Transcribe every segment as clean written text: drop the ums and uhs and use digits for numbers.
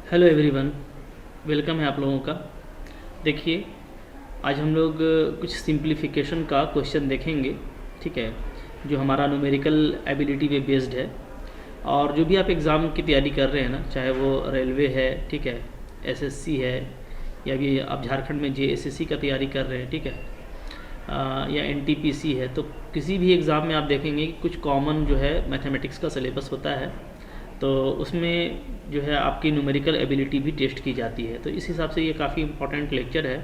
Hello everyone, welcome है आप लोगों का। देखिए, आज हम लोग कुछ सिंप्लीफिकेशन का क्वेश्चन देखेंगे, ठीक है, जो हमारा न्यूमेरिकल एबिलिटी पे बेस्ड है। और जो भी आप एग्ज़ाम की तैयारी कर रहे हैं ना, चाहे वो रेलवे है, ठीक है, एसएससी है, या भी आप झारखंड में जेएसएससी का तैयारी कर रहे हैं, ठीक है, या एनटीपीसी है, तो किसी भी एग्ज़ाम में आप देखेंगे कि कुछ कॉमन जो है मैथमेटिक्स का सिलेबस होता है। तो उसमें जो है आपकी न्यूमेरिकल एबिलिटी भी टेस्ट की जाती है। तो इस हिसाब से ये काफ़ी इंपॉर्टेंट लेक्चर है,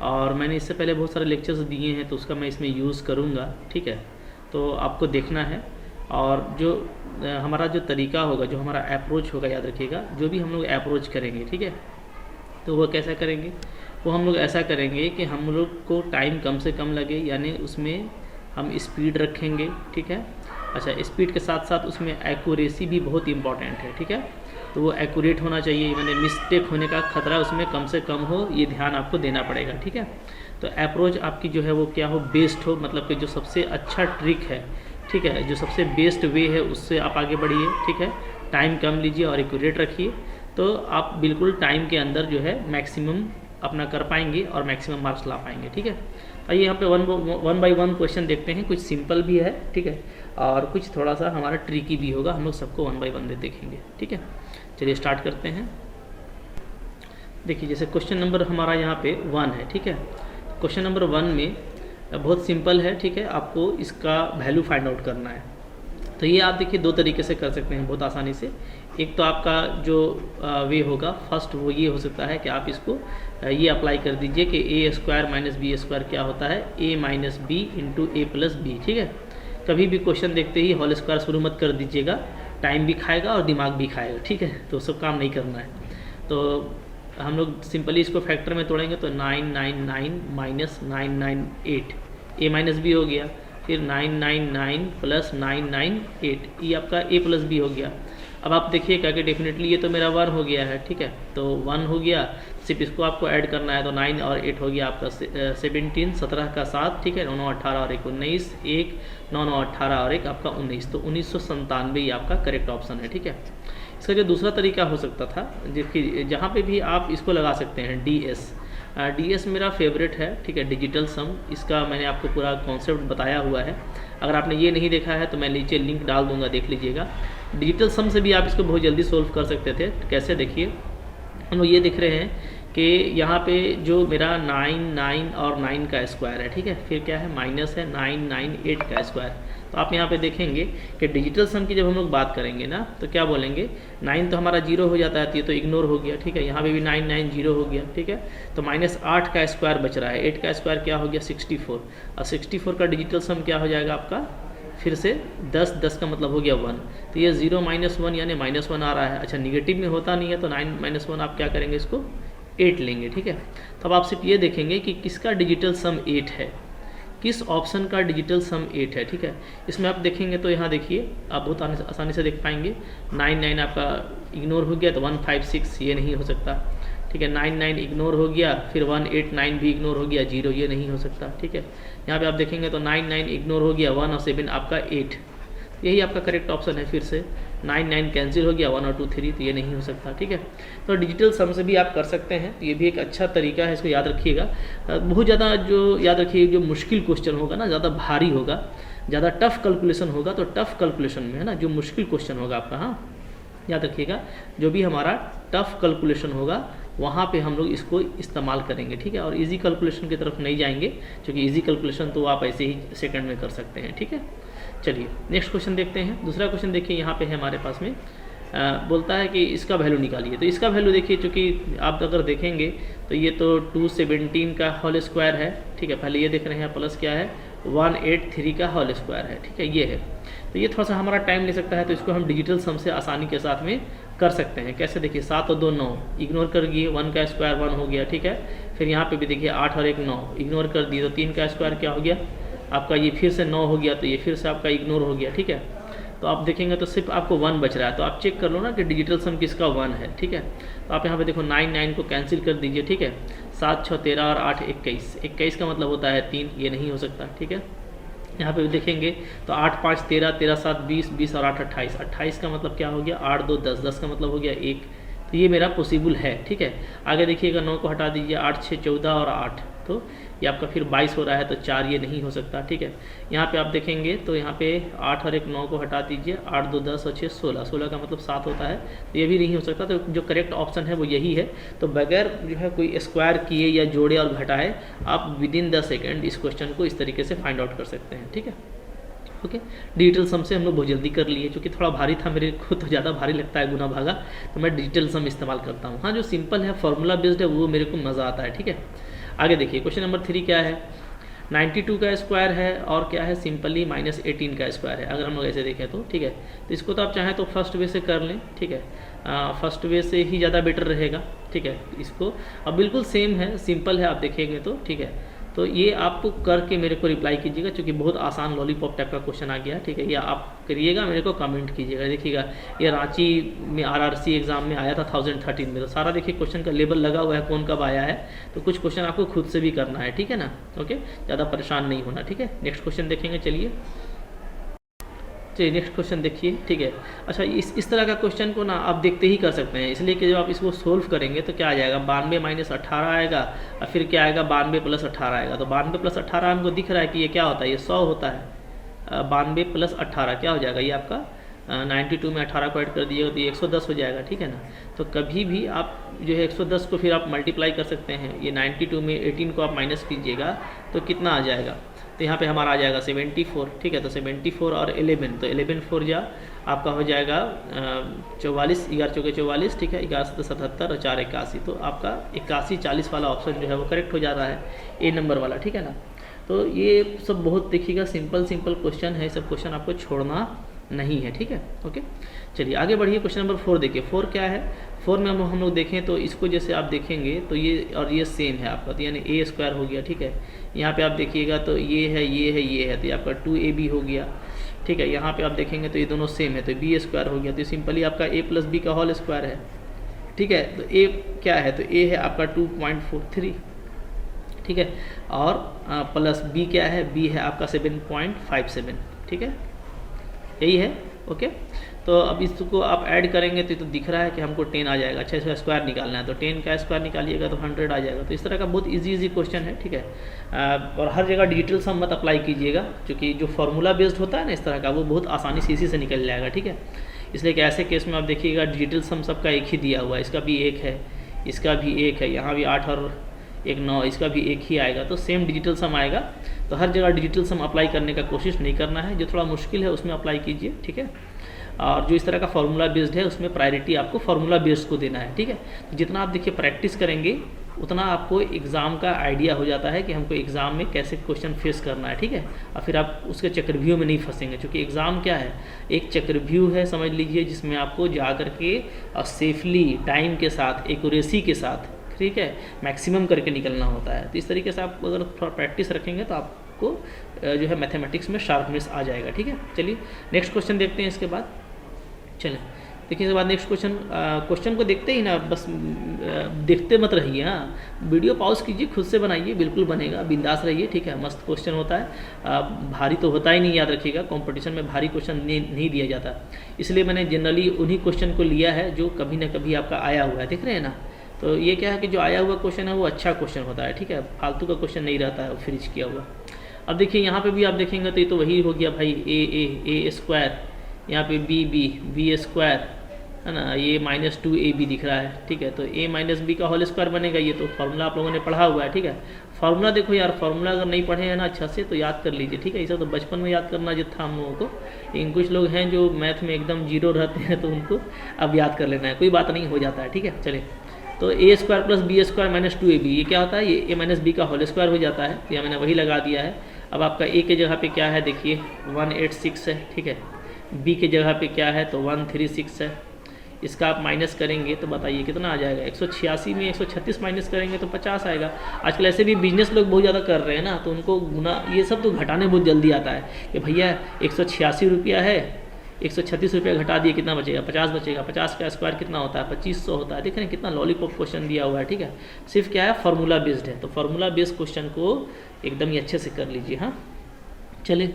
और मैंने इससे पहले बहुत सारे लेक्चर्स दिए हैं, तो उसका मैं इसमें यूज़ करूँगा, ठीक है। तो आपको देखना है, और जो हमारा जो तरीका होगा, जो हमारा अप्रोच होगा, याद रखिएगा, जो भी हम लोग अप्रोच करेंगे, ठीक है, तो वो कैसा करेंगे, वो हम लोग ऐसा करेंगे कि हम लोग को टाइम कम से कम लगे, यानी उसमें हम स्पीड रखेंगे, ठीक है। अच्छा, स्पीड के साथ साथ उसमें एक्यूरेसी भी बहुत इंपॉर्टेंट है, ठीक है। तो वो एक्यूरेट होना चाहिए, मैंने मिस्टेक होने का खतरा उसमें कम से कम हो, ये ध्यान आपको देना पड़ेगा, ठीक है। तो अप्रोच आपकी जो है वो क्या हो, बेस्ट हो, मतलब कि जो सबसे अच्छा ट्रिक है, ठीक है, जो सबसे बेस्ट वे है, उससे आप आगे बढ़िए, ठीक है। टाइम कम लीजिए और एक्यूरेट रखिए, तो आप बिल्कुल टाइम के अंदर जो है मैक्सिमम अपना कर पाएंगे और मैक्सिमम मार्क्स ला पाएंगे, ठीक है। आइए यहाँ पे वन बाय वन क्वेश्चन देखते हैं। कुछ सिंपल भी है, ठीक है, और कुछ थोड़ा सा हमारा ट्रिकी भी होगा। हम लोग सबको वन बाय वन देखेंगे, ठीक है। चलिए स्टार्ट करते हैं। देखिए, जैसे क्वेश्चन नंबर हमारा यहाँ पे 1 है, ठीक है। क्वेश्चन नंबर 1 में बहुत सिंपल है, ठीक है, आपको इसका वैल्यू फाइंड आउट करना है। तो ये आप देखिए दो तरीके से कर सकते हैं बहुत आसानी से। एक तो आपका जो वे होगा फर्स्ट, वो ये हो सकता है कि आप इसको ये अप्लाई कर दीजिए कि ए स्क्वायर माइनस बी स्क्वायर क्या होता है, ए माइनस बी इंटू ए प्लस बी, ठीक है। कभी भी क्वेश्चन देखते ही होल स्क्वायर शुरू मत कर दीजिएगा, टाइम भी खाएगा और दिमाग भी खाएगा, ठीक है। तो सब काम नहीं करना है। तो हम लोग सिंपली इसको फैक्टर में तोड़ेंगे तो 999 माइनस 998, ए माइनस बी हो गया, फिर 999 प्लस 998, ये आपका ए प्लस बी हो गया। अब आप देखिएगा कि डेफिनेटली ये तो मेरा 1 हो गया है, ठीक है, तो 1 हो गया, सिर्फ इसको आपको ऐड करना है। तो 9 और 8 हो गया आपका 17, 17 का 7, ठीक है, 9 9 18 और 1 19, 1 9 9 18 और 1 आपका 19, तो 1997 ये आपका करेक्ट ऑप्शन है, ठीक है। इसका जो दूसरा तरीका हो सकता था, जिसकी जहाँ पे भी आप इसको लगा सकते हैं, डी एस मेरा फेवरेट है, ठीक है, डिजिटल सम। इसका मैंने आपको पूरा कॉन्सेप्ट बताया हुआ है। अगर आपने ये नहीं देखा है तो मैं नीचे लिंक डाल दूंगा, देख लीजिएगा। डिजिटल सम से भी आप इसको बहुत जल्दी सोल्व कर सकते थे। कैसे, देखिए, हम लोग ये देख रहे हैं कि यहाँ पे जो मेरा 9 9 और 9 का स्क्वायर है, ठीक है, फिर क्या है, माइनस है 9 9 8 का स्क्वायर। तो आप यहाँ पे देखेंगे कि डिजिटल सम की जब हम लोग बात करेंगे ना, तो क्या बोलेंगे, 9 तो हमारा 0 हो जाता है, तो ये तो इग्नोर हो गया, ठीक है। यहाँ पे भी 9 9 0 हो गया, ठीक है। तो माइनस 8 का स्क्वायर बच रहा है, 8 का स्क्वायर क्या हो गया, 64, और 64 का डिजिटल सम क्या हो जाएगा आपका, फिर से 10 10 का मतलब हो गया 1, तो ये 0 माइनस 1 यानी माइनस 1 आ रहा है। अच्छा, निगेटिव में होता नहीं है, तो 9 माइनस 1 आप क्या करेंगे, इसको 8 लेंगे, ठीक है। तो अब आप सिर्फ ये देखेंगे कि किसका डिजिटल सम 8 है, किस ऑप्शन का डिजिटल सम 8 है, ठीक है। इसमें आप देखेंगे तो यहाँ देखिए, आप बहुत आसानी से देख पाएंगे। 9 9 आपका इग्नोर हो गया, तो 1 5 6 ये नहीं हो सकता, ठीक है। 9 9 इग्नोर हो गया, फिर 1 8 9 भी इग्नोर हो गया, 0 ये नहीं हो सकता, ठीक है। यहाँ पे आप देखेंगे तो 9 9 इग्नोर हो गया, 1 और 7 आपका 8, यही आपका करेक्ट ऑप्शन है। फिर से 9 9 कैंसिल हो गया, 1 और 2 3, तो ये नहीं हो सकता, ठीक है। तो डिजिटल सम से भी आप कर सकते हैं, तो ये भी एक अच्छा तरीका है, इसको याद रखिएगा। बहुत ज़्यादा जो याद रखिए, जो मुश्किल क्वेश्चन होगा ना, ज़्यादा भारी होगा, ज़्यादा टफ कैलकुलेशन होगा, तो टफ कैलकुलेशन में है ना, जो मुश्किल क्वेश्चन होगा आपका, हाँ याद रखिएगा, जो भी हमारा टफ कैलकुलेशन होगा वहाँ पे हम लोग इसको इस्तेमाल करेंगे, ठीक है। और इजी कैलकुलेशन की तरफ नहीं जाएंगे, क्योंकि इजी कैलकुलेशन तो आप ऐसे ही सेकंड में कर सकते हैं, ठीक है। चलिए नेक्स्ट क्वेश्चन देखते हैं। दूसरा क्वेश्चन देखिए, यहाँ पे है हमारे पास में, बोलता है कि इसका वैल्यू निकालिए। तो इसका वैल्यू देखिए, चूँकि आप अगर देखेंगे तो ये तो 217 का होल स्क्वायर है, ठीक है। पहले ये देख रहे हैं, प्लस क्या है, 183 का होल स्क्वायर है, ठीक है, ये है। तो ये थोड़ा सा हमारा टाइम ले सकता है, तो इसको हम डिजिटल सम से आसानी के साथ में कर सकते हैं। कैसे, देखिए, 7 और 2 9, इग्नोर कर दिए, 1 का स्क्वायर 1 हो गया, ठीक है। फिर यहाँ पे भी देखिए 8 और 1 9, इग्नोर कर दिए, तो 3 का स्क्वायर क्या हो गया आपका, ये फिर से 9 हो गया, तो ये फिर से आपका इग्नोर हो गया, ठीक है। तो आप देखेंगे तो सिर्फ आपको 1 बच रहा है, तो आप चेक कर लो ना कि डिजिटल सम किसका 1 है, ठीक है। तो आप यहाँ पे देखो 9 9 को कैंसिल कर दीजिए, ठीक है। 7 6 13 और 8 21, 21 का मतलब होता है 3, ये नहीं हो सकता, ठीक है। यहाँ पे देखेंगे तो 8 5 13, 13 7 20, 20 और 8 28, 28 का मतलब क्या हो गया, 8 2 10, 10 का मतलब हो गया 1, तो ये मेरा पॉसिबल है, ठीक है। आगे देखिएगा 9 को हटा दीजिए, 8 6 14 और 8, तो ये आपका फिर 22 हो रहा है, तो 4 ये नहीं हो सकता, ठीक है। यहाँ पे आप देखेंगे तो यहाँ पे 8 और 1 9 को हटा दीजिए, 8 2 10 और 6 16, 16 का मतलब 7 होता है, तो ये भी नहीं हो सकता। तो जो करेक्ट ऑप्शन है वो यही है। तो बगैर जो है कोई स्क्वायर किए या जोड़े और घटाए आप विदिन 10 सेकेंड इस क्वेश्चन को इस तरीके से फाइंड आउट कर सकते हैं, ठीक है। ओके, डिजिटल सम से हम लोग बहुत जल्दी कर लिए, क्योंकि थोड़ा भारी था मेरे को, तो ज़्यादा भारी लगता है गुना भागा, तो मैं डिजिटल सम इस्तेमाल करता हूँ। हाँ, जो सिंपल है फॉर्मूला बेस्ड है वो मेरे को मज़ा आता है, ठीक है। आगे देखिए क्वेश्चन नंबर 3 क्या है, 92 का स्क्वायर है और क्या है सिंपली -18 का स्क्वायर है। अगर हम लोग ऐसे देखें तो ठीक है, तो इसको तो आप चाहें तो फर्स्ट वे से कर लें, ठीक है। फर्स्ट वे से ही ज़्यादा बेटर रहेगा, ठीक है। इसको अब बिल्कुल सेम है, सिंपल है, आप देखेंगे तो ठीक है। तो ये आपको करके मेरे को रिप्लाई कीजिएगा, क्योंकि बहुत आसान लॉलीपॉप टाइप का क्वेश्चन आ गया, ठीक है। या आप करिएगा, मेरे को कमेंट कीजिएगा। देखिएगा ये रांची में RRC एग्जाम में आया था 2013 में, तो सारा देखिए क्वेश्चन का लेबल लगा हुआ है कौन कब आया है। तो कुछ क्वेश्चन आपको खुद से भी करना है, ठीक है ना। ओके, ज़्यादा परेशान नहीं होना, ठीक है। नेक्स्ट क्वेश्चन देखेंगे, चलिए नेक्स्ट क्वेश्चन देखिए, ठीक है। अच्छा, इस तरह का क्वेश्चन को ना आप देखते ही कर सकते हैं, इसलिए कि जब आप इसको सोल्व करेंगे तो क्या आ जाएगा, 92 - 18 आएगा, और फिर क्या आएगा 92 + 18 आएगा। तो 92 + 18 हमको दिख रहा है कि ये क्या होता है, ये 100 होता है। 92 + 18 क्या हो जाएगा, ये आपका 92 में 18 को ऐड कर दिएगा तो ये 110 हो जाएगा, ठीक है ना। तो कभी भी आप जो है 110 को फिर आप मल्टीप्लाई कर सकते हैं, ये 92 में 18 को आप माइनस कीजिएगा तो कितना आ जाएगा, तो यहाँ पे हमारा आ जाएगा 74, ठीक है। तो 74 और 11, तो 11 4 जा आपका हो जाएगा 44, 11 चौके 44, ठीक है। 11 7 77 और 4 81, तो आपका 81 40 वाला ऑप्शन जो है वो करेक्ट हो जा रहा है, ए नंबर वाला, ठीक है ना। तो ये सब बहुत देखिएगा सिंपल क्वेश्चन है, सब क्वेश्चन आपको छोड़ना नहीं है, ठीक है। ओके, चलिए आगे बढ़िए। क्वेश्चन नंबर 4 देखिए, 4 क्या है, 4 में हम लोग देखें तो इसको जैसे आप देखेंगे तो ये और ये सेम है आपका, तो यानी a² हो गया, ठीक है। यहाँ पे आप देखिएगा तो ये है, तो ये आपका 2ab हो गया, ठीक है। यहाँ पे आप देखेंगे तो ये दोनों सेम है, तो b² हो गया, तो सिंपली आपका a + b का होल स्क्वायर है, ठीक है। तो a क्या है, तो a है आपका 2.43, ठीक है। और प्लस b क्या है, b है आपका 7.57, ठीक है, यही है। ओके, तो अब इसको आप ऐड करेंगे तो दिख रहा है कि हमको 10 आ जाएगा। अच्छा, इसका स्क्वायर निकालना है, तो 10 का स्क्वायर निकालिएगा तो 100 आ जाएगा। तो इस तरह का बहुत इजी क्वेश्चन है, ठीक है। और हर जगह डिजिटल सम मत अप्लाई कीजिएगा, क्योंकि जो फार्मूला बेस्ड होता है ना इस तरह का, वो बहुत आसानी से इसी से निकल जाएगा, ठीक है। इसलिए कि ऐसे केस में आप देखिएगा डिजिटल सम सबका एक ही दिया हुआ है, इसका भी 1 है, इसका भी 1 है, यहाँ भी 8 और 1 9, इसका भी 1 ही आएगा, तो सेम डिजिटल सम आएगा। तो हर जगह डिजिटल सम अप्लाई करने का कोशिश नहीं करना है, जो थोड़ा मुश्किल है उसमें अप्लाई कीजिए, ठीक है। और जो इस तरह का फार्मूला बेस्ड है उसमें प्रायोरिटी आपको फार्मूला बेस्ड को देना है, ठीक है। तो जितना आप देखिए प्रैक्टिस करेंगे उतना आपको एग्ज़ाम का आइडिया हो जाता है कि हमको एग्ज़ाम में कैसे क्वेश्चन फेस करना है, ठीक है। और फिर आप उसके चक्रव्यूह में नहीं फंसेंगे, क्योंकि एग्ज़ाम क्या है, एक चक्रव्यूह है समझ लीजिए, जिसमें आपको जा कर के और सेफली टाइम के साथ एक्यूरेसी के साथ, ठीक है, मैक्सिमम करके निकलना होता है। तो इस तरीके से आप अगर थोड़ा प्रैक्टिस रखेंगे तो आपको जो है मैथमेटिक्स में शार्पनेस आ जाएगा, ठीक है। चलिए नेक्स्ट क्वेश्चन देखते हैं इसके बाद। चलें देखिए इसके बाद नेक्स्ट क्वेश्चन को देखते ही ना बस देखते मत रहिए, हाँ, वीडियो पॉज कीजिए, खुद से बनाइए, बिल्कुल बनेगा, बिंदास रहिए, ठीक है। मस्त क्वेश्चन होता है, भारी तो होता ही नहीं, याद रखिएगा। कंपटीशन में भारी क्वेश्चन नहीं दिया जाता, इसलिए मैंने जनरली उन्हीं क्वेश्चन को लिया है जो कभी ना कभी आपका आया हुआ है, देख रहे हैं ना। तो ये क्या है कि जो आया हुआ क्वेश्चन है वो अच्छा क्वेश्चन होता है, ठीक है, फालतू का क्वेश्चन नहीं रहता है वो फ्रिज किया हुआ। अब देखिए यहाँ पे भी आप देखेंगे तो ये तो वही हो गया भाई, a², यहाँ पे b² है ना, ये -2ab दिख रहा है, ठीक है। तो a - b का होल स्क्वायर बनेगा, ये तो फार्मूला आप लोगों ने पढ़ा हुआ है, ठीक है। फार्मूला देखो यार, फार्मूला अगर नहीं पढ़े हैं ना अच्छा से तो याद कर लीजिए, ठीक है। इसे तो बचपन में याद करना जो था हम लोगों को, लेकिन कुछ लोग हैं जो मैथ में एकदम जीरो रहते हैं, तो उनको अब याद कर लेना है, कोई बात नहीं, हो जाता है, ठीक है। चलिए, तो a² + b² - 2ab, ये क्या होता है, ये a - b का होल स्क्वायर हो जाता है, या मैंने वही लगा दिया है। अब आपका a के जगह पे क्या है, देखिए 186 है, ठीक है। b के जगह पे क्या है, तो 136 है। इसका आप माइनस करेंगे तो बताइए कितना आ जाएगा, 186 में 136 माइनस करेंगे तो 50 आएगा। आजकल ऐसे भी बिजनेस लोग बहुत ज़्यादा कर रहे हैं ना, तो उनको गुना ये सब तो घटाने बहुत जल्दी आता है कि भैया 186 रुपया है, 136 रुपया घटा दिए, कितना बचेगा, 50 बचेगा। 50 का स्क्वायर कितना होता है, 2500 होता है। देख रहे हैं कितना लॉलीपॉप क्वेश्चन दिया हुआ है, ठीक है। सिर्फ क्या है, फार्मूला बेस्ड है, तो फार्मूला बेस्ड क्वेश्चन को एकदम ही अच्छे से कर लीजिए। हाँ, चलिए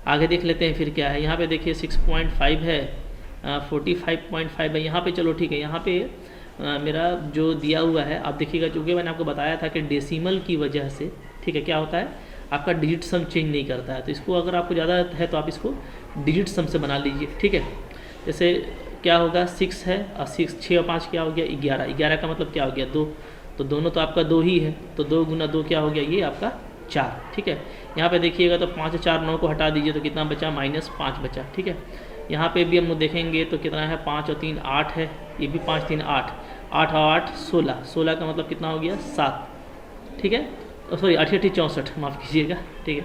आगे देख लेते हैं फिर क्या है। यहाँ पे देखिए 6.5 है, 45.5 है यहाँ पे, चलो ठीक है। यहाँ पे मेरा जो दिया हुआ है आप देखिएगा, चूँकि मैंने आपको बताया था कि डेसिमल की वजह से, ठीक है, क्या होता है आपका डिजिट सम चेंज नहीं करता है। तो इसको अगर आपको ज़्यादा है तो आप इसको डिजिट सम से बना लीजिए, ठीक है। जैसे क्या होगा 6 है और 6 और 5 क्या हो गया 11, 11 का मतलब क्या हो गया 2, तो दोनों तो आपका 2 ही है, तो 2 गुना 2 क्या हो गया ये आपका 4, ठीक है। यहाँ पे देखिएगा तो 5 और 4 9 को हटा दीजिए तो कितना बचा -5 बचा, ठीक है। यहाँ पे भी हम लोग देखेंगे तो कितना है 5 और 3 8 है, ये भी 5 3 8, 8 और 8 16, 16 का मतलब कितना हो गया 7, ठीक है। सॉरी 8 8 64, माफ़ कीजिएगा, ठीक है।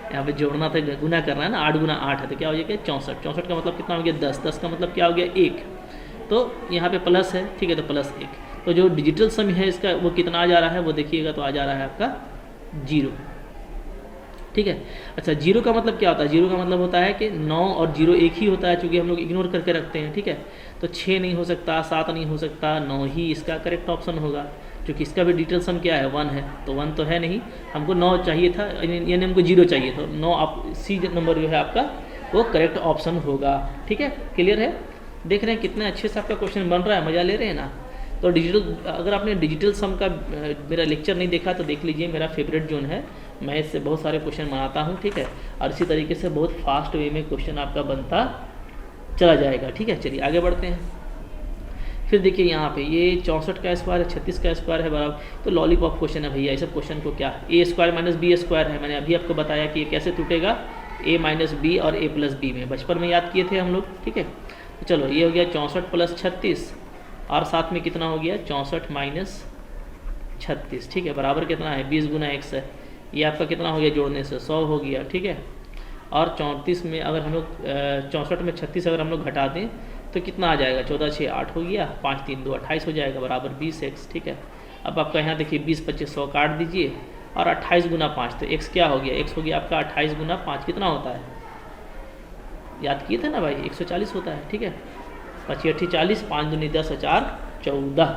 यहाँ पे जोड़ना था, गुना करना है ना, 8 गुना 8 है तो क्या हो जाएगा 64, 64 का मतलब कितना हो गया 10, 10 का मतलब क्या हो गया 1, तो यहाँ पे प्लस है, ठीक है, तो +1। तो जो डिजिटल सम है इसका वो कितना आ जा रहा है वो देखिएगा तो आ जा रहा है आपका 0, ठीक है। अच्छा 0 का मतलब क्या होता है, 0 का मतलब होता है कि 9 और 0 एक ही होता है, चूँकि हम लोग इग्नोर करके रखते हैं, ठीक है। तो 6 नहीं हो सकता, 7 नहीं हो सकता, 9 ही इसका करेक्ट ऑप्शन होगा, क्योंकि इसका भी डिजिटल सम क्या है 1 है, तो 1 तो है नहीं, हमको 9 चाहिए था, यानी हमको 0 चाहिए, तो 9 आप सी नंबर जो है आपका वो करेक्ट ऑप्शन होगा, ठीक है। क्लियर है, देख रहे हैं कितने अच्छे से आपका क्वेश्चन बन रहा है, मज़ा ले रहे हैं ना। तो डिजिटल, अगर आपने डिजिटल सम का मेरा लेक्चर नहीं देखा तो देख लीजिए, मेरा फेवरेट जोन है, मैं इससे बहुत सारे क्वेश्चन बनाता हूँ, ठीक है। और इसी तरीके से बहुत फास्ट वे में क्वेश्चन आपका बनता चला जाएगा, ठीक है। चलिए आगे बढ़ते हैं। फिर देखिए यहाँ पे ये 64 का स्क्वायर है, 36 का स्क्वायर है बराबर, तो लॉलीपॉप क्वेश्चन है भैया, इस सब क्वेश्चन को क्या a² - b² है, मैंने अभी आपको बताया कि ये कैसे टूटेगा a - b और a + b में, बचपन में याद किए थे हम लोग, ठीक है। तो चलो ये हो गया 64 + 36 और साथ में कितना हो गया 64 - 36, ठीक है, बराबर कितना है 20 गुना 1 है, ये आपका कितना हो गया जोड़ने से 100 हो गया, ठीक है। और 34 में अगर हम लोग 64 में 36 अगर हम लोग घटा दें तो कितना आ जाएगा 14 6 8 हो गया, 5 3 2 28 हो जाएगा, बराबर 20x, ठीक है। अब आपका यहाँ देखिए 20 25 100 काट दीजिए और 28 गुना 5, तो x क्या हो गया, x हो गया आपका 28 गुना 5 कितना होता है, याद किए थे ना भाई 140 होता है, ठीक है। 25 8 40, 5 दूनी 10 और 4 14,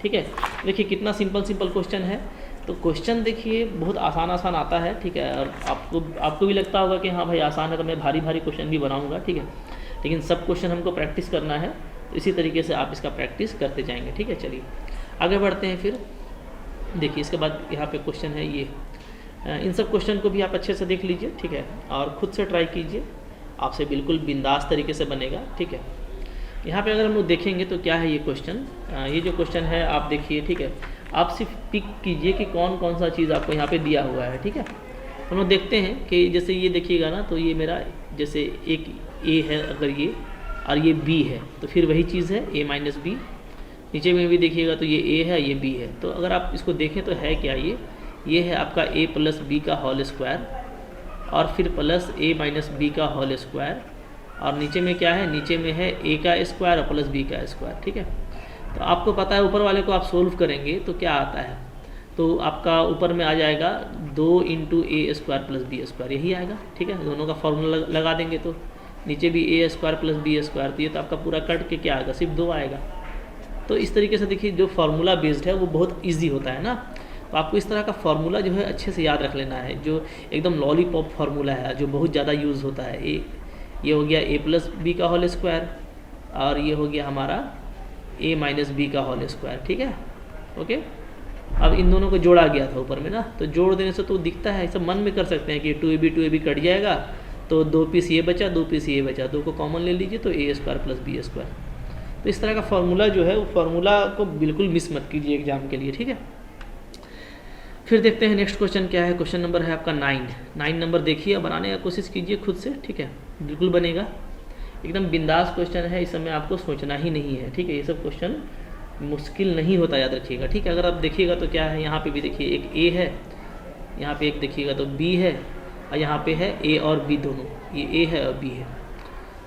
ठीक है। देखिए कितना सिंपल क्वेश्चन है। तो क्वेश्चन देखिए बहुत आसान आता है, ठीक है। और आपको भी लगता होगा कि हाँ भाई आसान है तो मैं भारी क्वेश्चन भी बनाऊंगा, ठीक है। लेकिन सब क्वेश्चन हमको प्रैक्टिस करना है, तो इसी तरीके से आप इसका प्रैक्टिस करते जाएंगे, ठीक है। चलिए आगे बढ़ते हैं। फिर देखिए इसके बाद यहाँ पे क्वेश्चन है ये, इन सब क्वेश्चन को भी आप अच्छे से देख लीजिए, ठीक है, और खुद से ट्राई कीजिए, आपसे बिल्कुल बिंदास तरीके से बनेगा, ठीक है। यहाँ पे अगर हम लोग देखेंगे तो क्या है ये क्वेश्चन, ये जो क्वेश्चन है आप देखिए, ठीक है। आप सिर्फ पिक कीजिए कि कौन कौन सा चीज़ आपको यहाँ पे दिया हुआ है, ठीक है। हम लोग देखते हैं कि जैसे ये देखिएगा ना, तो ये मेरा जैसे एक a है अगर ये, और ये b है, तो फिर वही चीज़ है a - b। नीचे में भी देखिएगा तो ये a है ये b है, तो अगर आप इसको देखें तो है क्या, ये है आपका a + b का होल स्क्वायर और फिर प्लस a - b का होल स्क्वायर, और नीचे में क्या है, नीचे में है a का स्क्वायर और प्लस b का स्क्वायर, ठीक है। तो आपको पता है ऊपर वाले को आप सोल्व करेंगे तो क्या आता है, तो आपका ऊपर में आ जाएगा 2 × a² + b², यही आएगा, ठीक है। दोनों का फॉर्मूला लगा देंगे तो नीचे भी a² + b², तो ये तो आपका पूरा कट के क्या आएगा, सिर्फ 2 आएगा। तो इस तरीके से देखिए जो फार्मूला बेस्ड है वो बहुत ईजी होता है ना, तो आपको इस तरह का फार्मूला जो है अच्छे से याद रख लेना है, जो एकदम लॉलीपॉप फार्मूला है, जो बहुत ज़्यादा यूज़ होता है। ये हो गया a + b का होल स्क्वायर और ये हो गया हमारा a - b का होल स्क्वायर, ठीक है, ओके। अब इन दोनों को जोड़ा गया था ऊपर में ना, तो जोड़ देने से तो दिखता है, सब मन में कर सकते हैं कि 2ab कट जाएगा, तो 2 पीस ये बचा 2 पीस ये बचा, 2 को कॉमन ले लीजिए तो a² + b²। तो इस तरह का फार्मूला जो है वो फार्मूला को बिल्कुल मिस मत कीजिए एग्जाम के लिए, ठीक है। फिर देखते हैं नेक्स्ट क्वेश्चन क्या है। क्वेश्चन नंबर है आपका 9 नंबर देखिए, बनाने का कोशिश कीजिए खुद से, ठीक है, बिल्कुल बनेगा। एकदम बिंदास क्वेश्चन है, इस समय आपको सोचना ही नहीं है, ठीक है। ये सब क्वेश्चन मुश्किल नहीं होता, याद रखिएगा, ठीक है। अगर आप देखिएगा तो क्या है, यहाँ पे भी देखिए एक a है, यहाँ पे एक देखिएगा तो b है, और यहाँ पे है a और b दोनों, ये a है और b है।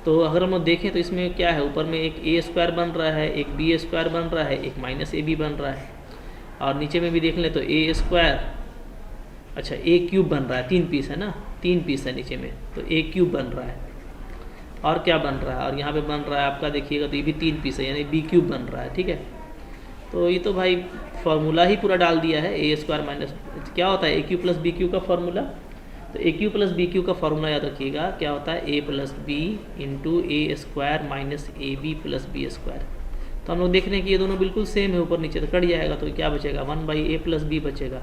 तो अगर हम लोग देखें तो इसमें क्या है, ऊपर में एक a² बन रहा है, एक b² बन रहा है, एक -ab बन रहा है, और नीचे में भी देख लें तो a², अच्छा a³ बन रहा है, 3 पीस है ना, 3 पीस है नीचे में, तो a³ बन रहा है, और क्या बन रहा है, और यहाँ पे बन रहा है आपका देखिएगा तो ये भी 3 पीस है, यानी b³ बन रहा है, ठीक है। तो ये तो भाई फार्मूला ही पूरा डाल दिया है, a² क्या होता है a³ + b³ का फार्मूला, तो a³ + b³ का फार्मूला याद रखिएगा क्या होता है, a + b × a² - ab + b²। तो हम लोग देख रहे हैं कि ये दोनों बिल्कुल सेम है, ऊपर नीचे, तो कट जाएगा। तो क्या बचेगा, 1/a + b बचेगा।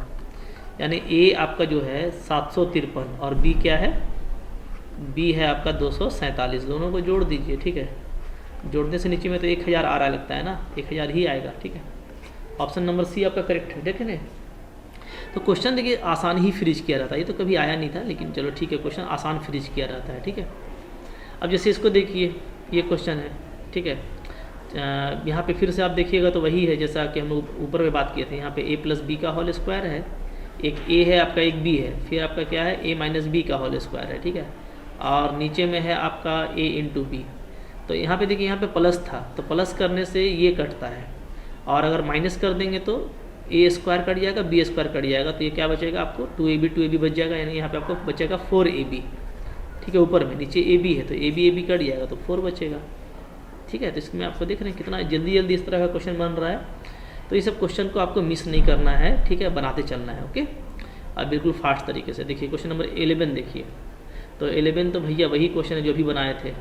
यानी a आपका जो है 753 और b क्या है, b है आपका 247। दोनों को जोड़ दीजिए, ठीक है। जोड़ने से नीचे में तो 1000 आ रहा लगता है ना, 1000 ही आएगा, ठीक है। ऑप्शन नंबर सी आपका करेक्ट है। देखें ना, तो क्वेश्चन देखिए आसान ही फ्रीज किया रहता है, ये तो कभी आया नहीं था, लेकिन चलो ठीक है, क्वेश्चन आसान फ्रीज किया रहता है, ठीक है। अब जैसे इसको देखिए, ये क्वेश्चन है, ठीक है। यहाँ पे फिर से आप देखिएगा तो वही है जैसा कि हम लोग ऊपर में बात किए थे। यहाँ पे a + b का होल स्क्वायर है, एक a है आपका, एक b है, फिर आपका क्या है a - b का होल स्क्वायर है, ठीक है। और नीचे में है आपका a × b। तो यहाँ पे देखिए, यहाँ पे प्लस था तो प्लस करने से ये कटता है, और अगर माइनस कर देंगे तो a² कट जाएगा, b² कट जाएगा। तो ये क्या बचेगा आपको, 2ab बच जाएगा। यानी यहाँ पे आपको बचेगा 4ab, ठीक है। ऊपर में, नीचे ab है तो ab कट जाएगा तो 4 बचेगा, ठीक है। तो इसमें आपको देख रहे हैं कितना जल्दी जल्दी इस तरह का क्वेश्चन बन रहा है। तो ये सब क्वेश्चन को आपको मिस नहीं करना है, ठीक है, बनाते चलना है, ओके। अब बिल्कुल फास्ट तरीके से देखिए क्वेश्चन नंबर 11 देखिए। तो 11 तो भैया वही क्वेश्चन है जो भी बनाए थे,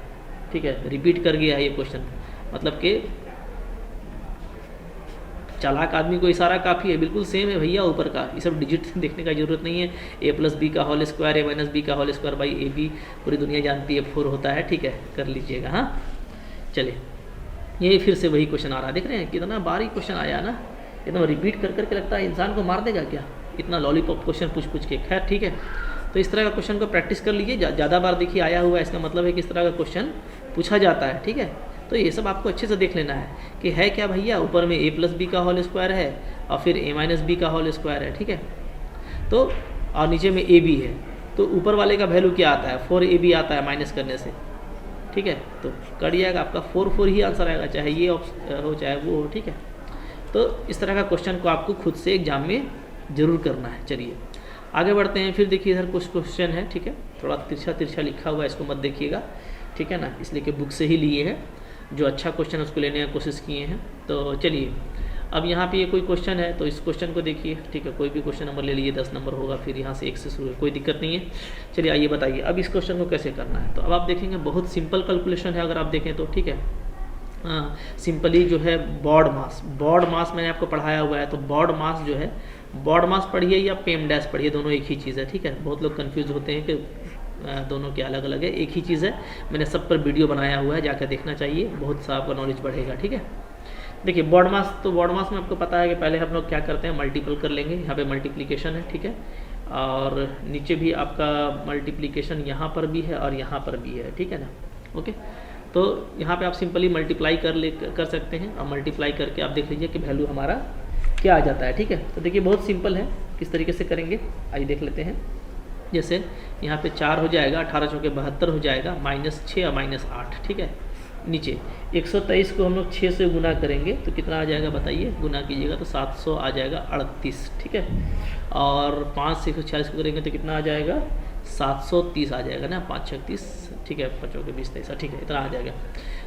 ठीक है। रिपीट कर गया है ये क्वेश्चन, मतलब कि चालाक आदमी को इशारा काफ़ी है, बिल्कुल सेम है भैया ऊपर का। ये सब डिजिट देखने का जरूरत नहीं है। a + b का होल स्क्वायर, a - b का होल स्क्वायर बाई ab, पूरी दुनिया जानती है 4 होता है, ठीक है, कर लीजिएगा। हाँ चलिए, ये फिर से वही क्वेश्चन आ रहा है, देख रहे हैं कितना बारीक क्वेश्चन आया ना, एकदम रिपीट कर करके लगता है इंसान को मार देगा क्या, इतना लॉलीपॉप क्वेश्चन पूछ के। खैर ठीक है, तो इस तरह का क्वेश्चन को प्रैक्टिस कर लीजिए। ज़्यादा बार देखिए आया हुआ है, इसका मतलब है कि इस तरह का क्वेश्चन पूछा जाता है, ठीक है। तो ये सब आपको अच्छे से देख लेना है कि है क्या भैया, ऊपर में a + b का होल स्क्वायर है और फिर a - b का होल स्क्वायर है, ठीक है। तो और नीचे में ab है, तो ऊपर वाले का वैल्यू क्या आता है, 4ab आता है माइनस करने से, ठीक है। तो कट जाएगा आपका 4 ही आंसर आएगा, चाहे ये हो चाहे वो हो, ठीक है। तो इस तरह का क्वेश्चन को आपको खुद से एग्जाम में जरूर करना है। चलिए आगे बढ़ते हैं। फिर देखिए इधर कुछ क्वेश्चन है, ठीक है, थोड़ा तिरछा लिखा हुआ है, इसको मत देखिएगा, ठीक है ना, इसलिए कि बुक से ही लिए हैं, जो अच्छा क्वेश्चन है उसको लेने की कोशिश किए हैं। तो चलिए अब यहाँ पे ये कोई क्वेश्चन है तो इस क्वेश्चन को देखिए, ठीक है। कोई भी क्वेश्चन नंबर ले लीजिए, 10 नंबर होगा, फिर यहाँ से 1 से शुरू है, कोई दिक्कत नहीं है। चलिए आइए बताइए अब इस क्वेश्चन को कैसे करना है। तो अब आप देखेंगे बहुत सिंपल कैलकुलेशन है अगर आप देखें तो, ठीक है। सिंपली जो है बॉड मास मैंने आपको पढ़ाया हुआ है। तो बॉड मास जो है, बॉड मास पढ़िए या पेम डैश पढ़िए, दोनों एक ही चीज़ है, ठीक है। बहुत लोग कंफ्यूज होते हैं कि दोनों के अलग अलग है, एक ही चीज़ है। मैंने सब पर वीडियो बनाया हुआ है, जाकर देखना चाहिए, बहुत सा आपका नॉलेज बढ़ेगा, ठीक है। देखिए बॉड मास, तो बॉड मास में आपको पता है कि पहले हम लोग क्या करते हैं, मल्टीपल कर लेंगे। यहाँ पे मल्टीप्लिकेशन है, ठीक है, और नीचे भी आपका मल्टीप्लिकेशन यहाँ पर भी है और यहाँ पर भी है, ठीक है ना, ओके। तो यहाँ पे आप सिंपली मल्टीप्लाई कर सकते हैं, और मल्टीप्लाई करके आप देख लीजिए कि वैल्यू हमारा क्या आ जाता है, ठीक है। तो देखिए बहुत सिंपल है, किस तरीके से करेंगे आइए देख लेते हैं। जैसे यहाँ पे 4 हो जाएगा, 18 चौके 72 हो जाएगा, -6 और -8, ठीक है। नीचे 123 को हम लोग 6 से गुना करेंगे तो कितना आ जाएगा बताइए, गुना कीजिएगा तो 700 आ जाएगा 38, ठीक है। और 5 से 146 को करेंगे तो कितना आ जाएगा, 730 आ जाएगा ना, 5 6 30, ठीक है, 5 चौके 20 23, ठीक है, इतना आ जाएगा।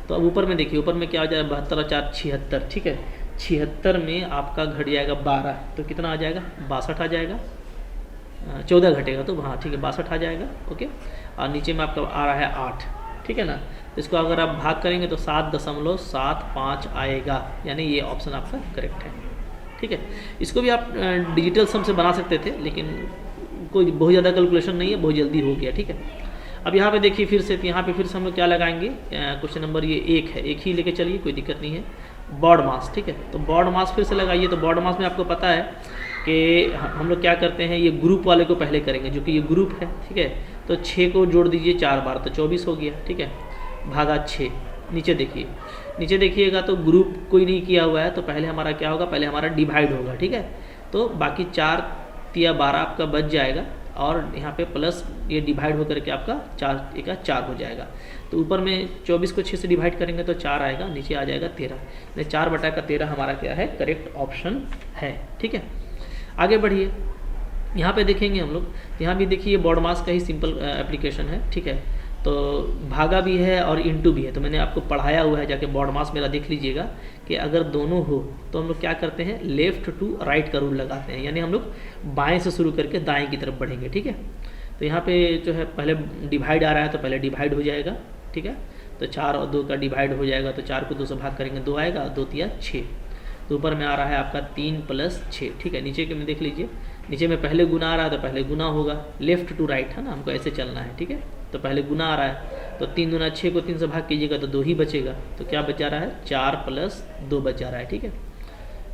तो अब ऊपर में देखिए, ऊपर में क्या आ जाएगा, 72 और 4 76, ठीक है। 76 में आपका घट जाएगा 12, तो कितना आ जाएगा, 62 आ जाएगा। 14 घटेगा तो हाँ ठीक है, 62 आ जाएगा, ओके। और नीचे में आपका आ रहा है 8, ठीक है ना। तो इसको अगर आप भाग करेंगे तो 7.75 आएगा, यानी ये ऑप्शन आपका करेक्ट है, ठीक है। इसको भी आप डिजिटल सम से बना सकते थे, लेकिन कोई बहुत ज़्यादा कैलकुलेशन नहीं है, बहुत जल्दी हो गया, ठीक है। अब यहाँ पे देखिए फिर से, यहाँ पे फिर से हम लोग क्या लगाएंगे, क्वेश्चन नंबर ये 1 है, 1 ही लेके चलिए, कोई दिक्कत नहीं है। बॉड मास, ठीक है, तो बॉड मास फिर से लगाइए। तो बॉड मास में आपको पता है कि हम लोग क्या करते हैं, ये ग्रुप वाले को पहले करेंगे, जो कि ये ग्रुप है, ठीक है। तो 6 को जोड़ दीजिए 4 बार तो 24 हो गया, ठीक है, भागा 6। नीचे देखिएगा तो ग्रुप कोई नहीं किया हुआ है, तो पहले हमारा क्या होगा, पहले हमारा डिवाइड होगा, ठीक है। तो बाकी 4 तिया 12 आपका बच जाएगा, और यहाँ पे प्लस ये डिवाइड होकर के आपका 4 1 4 हो जाएगा। तो ऊपर में 24 को 6 से डिवाइड करेंगे तो 4 आएगा, नीचे आ जाएगा 13। 4/13 हमारा क्या है, करेक्ट ऑप्शन है, ठीक है। आगे बढ़िए, यहाँ पे देखेंगे हम लोग, यहाँ भी देखिए बॉड मास का ही सिंपल एप्लीकेशन है, ठीक है। तो भागा भी है और इंटू भी है, तो मैंने आपको पढ़ाया हुआ है, जाके बॉड मास मेरा देख लीजिएगा कि अगर दोनों हो तो हम लोग क्या करते हैं, लेफ़्ट टू राइट का रूल लगाते हैं, यानी हम लोग बाएं से शुरू करके दाएं की तरफ बढ़ेंगे, ठीक है। तो यहाँ पे जो है पहले डिवाइड आ रहा है तो पहले डिवाइड हो जाएगा, ठीक है। तो 4 और 2 का डिवाइड हो जाएगा, तो 4 को 2 से भाग करेंगे 2 आएगा, 2 तिया 6। तो ऊपर में आ रहा है आपका 3 + 6, ठीक है। नीचे के में देख लीजिए, नीचे में पहले गुना आ रहा है तो पहले गुना होगा, लेफ्ट टू राइट है ना, हमको ऐसे चलना है, ठीक है। तो पहले गुना आ रहा है, तो 3 दूना 6 को 3 से भाग कीजिएगा तो 2 ही बचेगा, तो क्या बचा रहा है 4 + 2 बचा रहा है, ठीक है।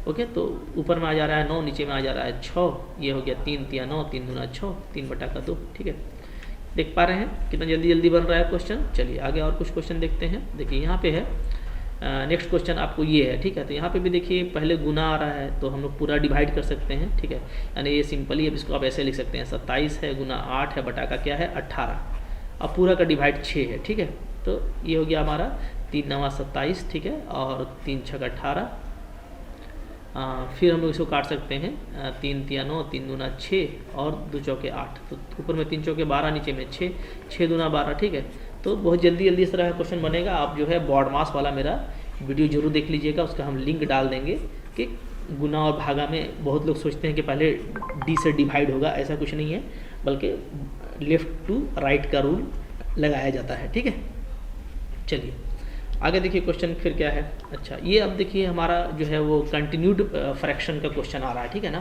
ओके, तो ऊपर में आ जा रहा है 9, नीचे में आ जा रहा है 6, ये हो गया 3 तिया 9, 3 दूना 6, 3/2, ठीक है। देख पा रहे हैं कितना जल्दी जल्दी बन रहा है क्वेश्चन। चलिए आगे और कुछ क्वेश्चन देखते हैं। देखिए यहाँ पे है नेक्स्ट क्वेश्चन आपको ये है, ठीक है। तो यहाँ पे भी देखिए पहले गुना आ रहा है तो हम लोग पूरा डिवाइड कर सकते हैं, ठीक है। यानी ये सिंपली अब इसको आप ऐसे लिख सकते हैं, 27 है गुना 8 है बटा का क्या है 18, अब पूरा का डिवाइड 6 है, ठीक है। तो ये हो गया हमारा 3 9 27, ठीक है, और 3 6 18। फिर हम लोग इसको काट सकते हैं, 3 तिया 9, 3 दूना 6 और 2 चौके 8, तो ऊपर में 3 चौके 12, नीचे में 6, 6 दूना 12, ठीक है। तो बहुत जल्दी जल्दी इस तरह का क्वेश्चन बनेगा। आप जो है बॉड मास वाला मेरा वीडियो जरूर देख लीजिएगा, उसका हम लिंक डाल देंगे कि गुना और भागा में बहुत लोग सोचते हैं कि पहले डी से डिवाइड होगा, ऐसा कुछ नहीं है, बल्कि लेफ्ट टू राइट का रूल लगाया जाता है, ठीक है। चलिए आगे देखिए क्वेश्चन फिर क्या है। अच्छा, ये अब देखिए हमारा जो है वो कंटिन्यूड फ्रैक्शन का क्वेश्चन आ रहा है, ठीक है ना।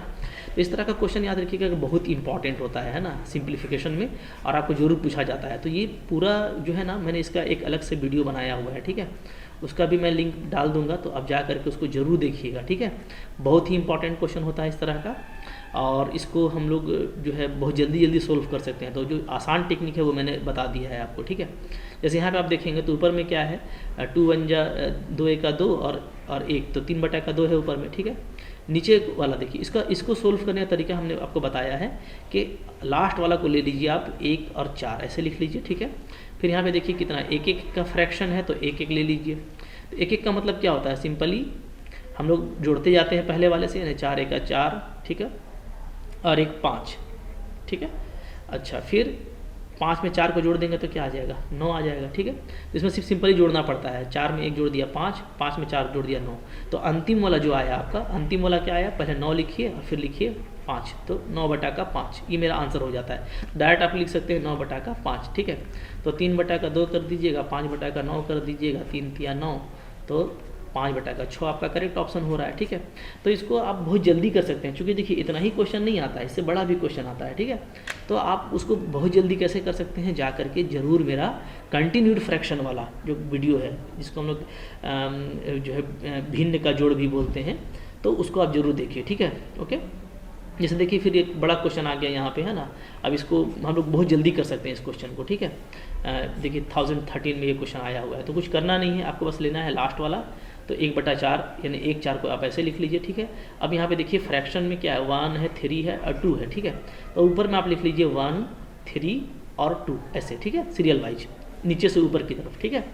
तो इस तरह का क्वेश्चन याद रखिएगा कि बहुत इंपॉर्टेंट होता है ना सिंप्लीफिकेशन में, और आपको जरूर पूछा जाता है। तो ये पूरा जो है ना मैंने इसका एक अलग से वीडियो बनाया हुआ है, ठीक है, उसका भी मैं लिंक डाल दूंगा, तो आप जा करके उसको जरूर देखिएगा, ठीक है। बहुत ही इंपॉर्टेंट क्वेश्चन होता है इस तरह का, और इसको हम लोग जो है बहुत जल्दी जल्दी सोल्व कर सकते हैं। तो जो आसान टेक्निक है वो मैंने बता दिया है आपको, ठीक है। जैसे यहाँ पे आप देखेंगे तो ऊपर में क्या है 2 1 जा 2 1 का 2 और 1, तो 3/2 है ऊपर में, ठीक है। नीचे वाला देखिए, इसको सोल्व करने का तरीका हमने आपको बताया है कि लास्ट वाला को ले लीजिए आप 1 और 4 ऐसे लिख लीजिए, ठीक है। फिर यहाँ पे देखिए कितना 1 1 का फ्रैक्शन है, तो 1 1 ले लीजिए। तो 1 1 का मतलब क्या होता है, सिंपली हम लोग जोड़ते जाते हैं पहले वाले से, यानी 4 1 4, ठीक है, और 1 5, ठीक है। अच्छा, फिर 5 में 4 को जोड़ देंगे तो क्या आ जाएगा 9 आ जाएगा, ठीक है। तो इसमें सिर्फ सिंपली जोड़ना पड़ता है, 4 में 1 जोड़ दिया 5, 5 में 4 जोड़ दिया 9। तो अंतिम वाला जो आया आपका, अंतिम वाला क्या आया, पहले 9 लिखिए और फिर लिखिए 5, तो 9/5, ये मेरा आंसर हो जाता है। डायरेक्ट आप लिख सकते हैं 9/5, ठीक है। तो 3/2 कर दीजिएगा, 5/9 कर दीजिएगा, 3 तिया 9, तो 5/6 आपका करेक्ट ऑप्शन हो रहा है, ठीक है। तो इसको आप बहुत जल्दी कर सकते हैं, क्योंकि देखिए इतना ही क्वेश्चन नहीं आता है, इससे बड़ा भी क्वेश्चन आता है, ठीक है। तो आप उसको बहुत जल्दी कैसे कर सकते हैं, जा करके जरूर मेरा कंटिन्यूड फ्रैक्शन वाला जो वीडियो है, जिसको हम लोग जो है भिन्न का जोड़ भी बोलते हैं, तो उसको आप जरूर देखिए, ठीक है। ओके, जैसे देखिए फिर एक बड़ा क्वेश्चन आ गया यहाँ पे, है ना। अब इसको हम लोग बहुत जल्दी कर सकते हैं इस क्वेश्चन को, ठीक है। देखिए 1013 में ये क्वेश्चन आया हुआ है, तो कुछ करना नहीं है, आपको बस लेना है लास्ट वाला, तो 1/4 यानी 1 4 को आप ऐसे लिख लीजिए, ठीक है। अब यहाँ पे देखिए फ्रैक्शन में क्या है, 1 है, 3 है और 2 है, ठीक है। तो ऊपर में आप लिख लीजिए 1 3 और 2 ऐसे, ठीक है, सीरियल वाइज नीचे से ऊपर की तरफ, ठीक है।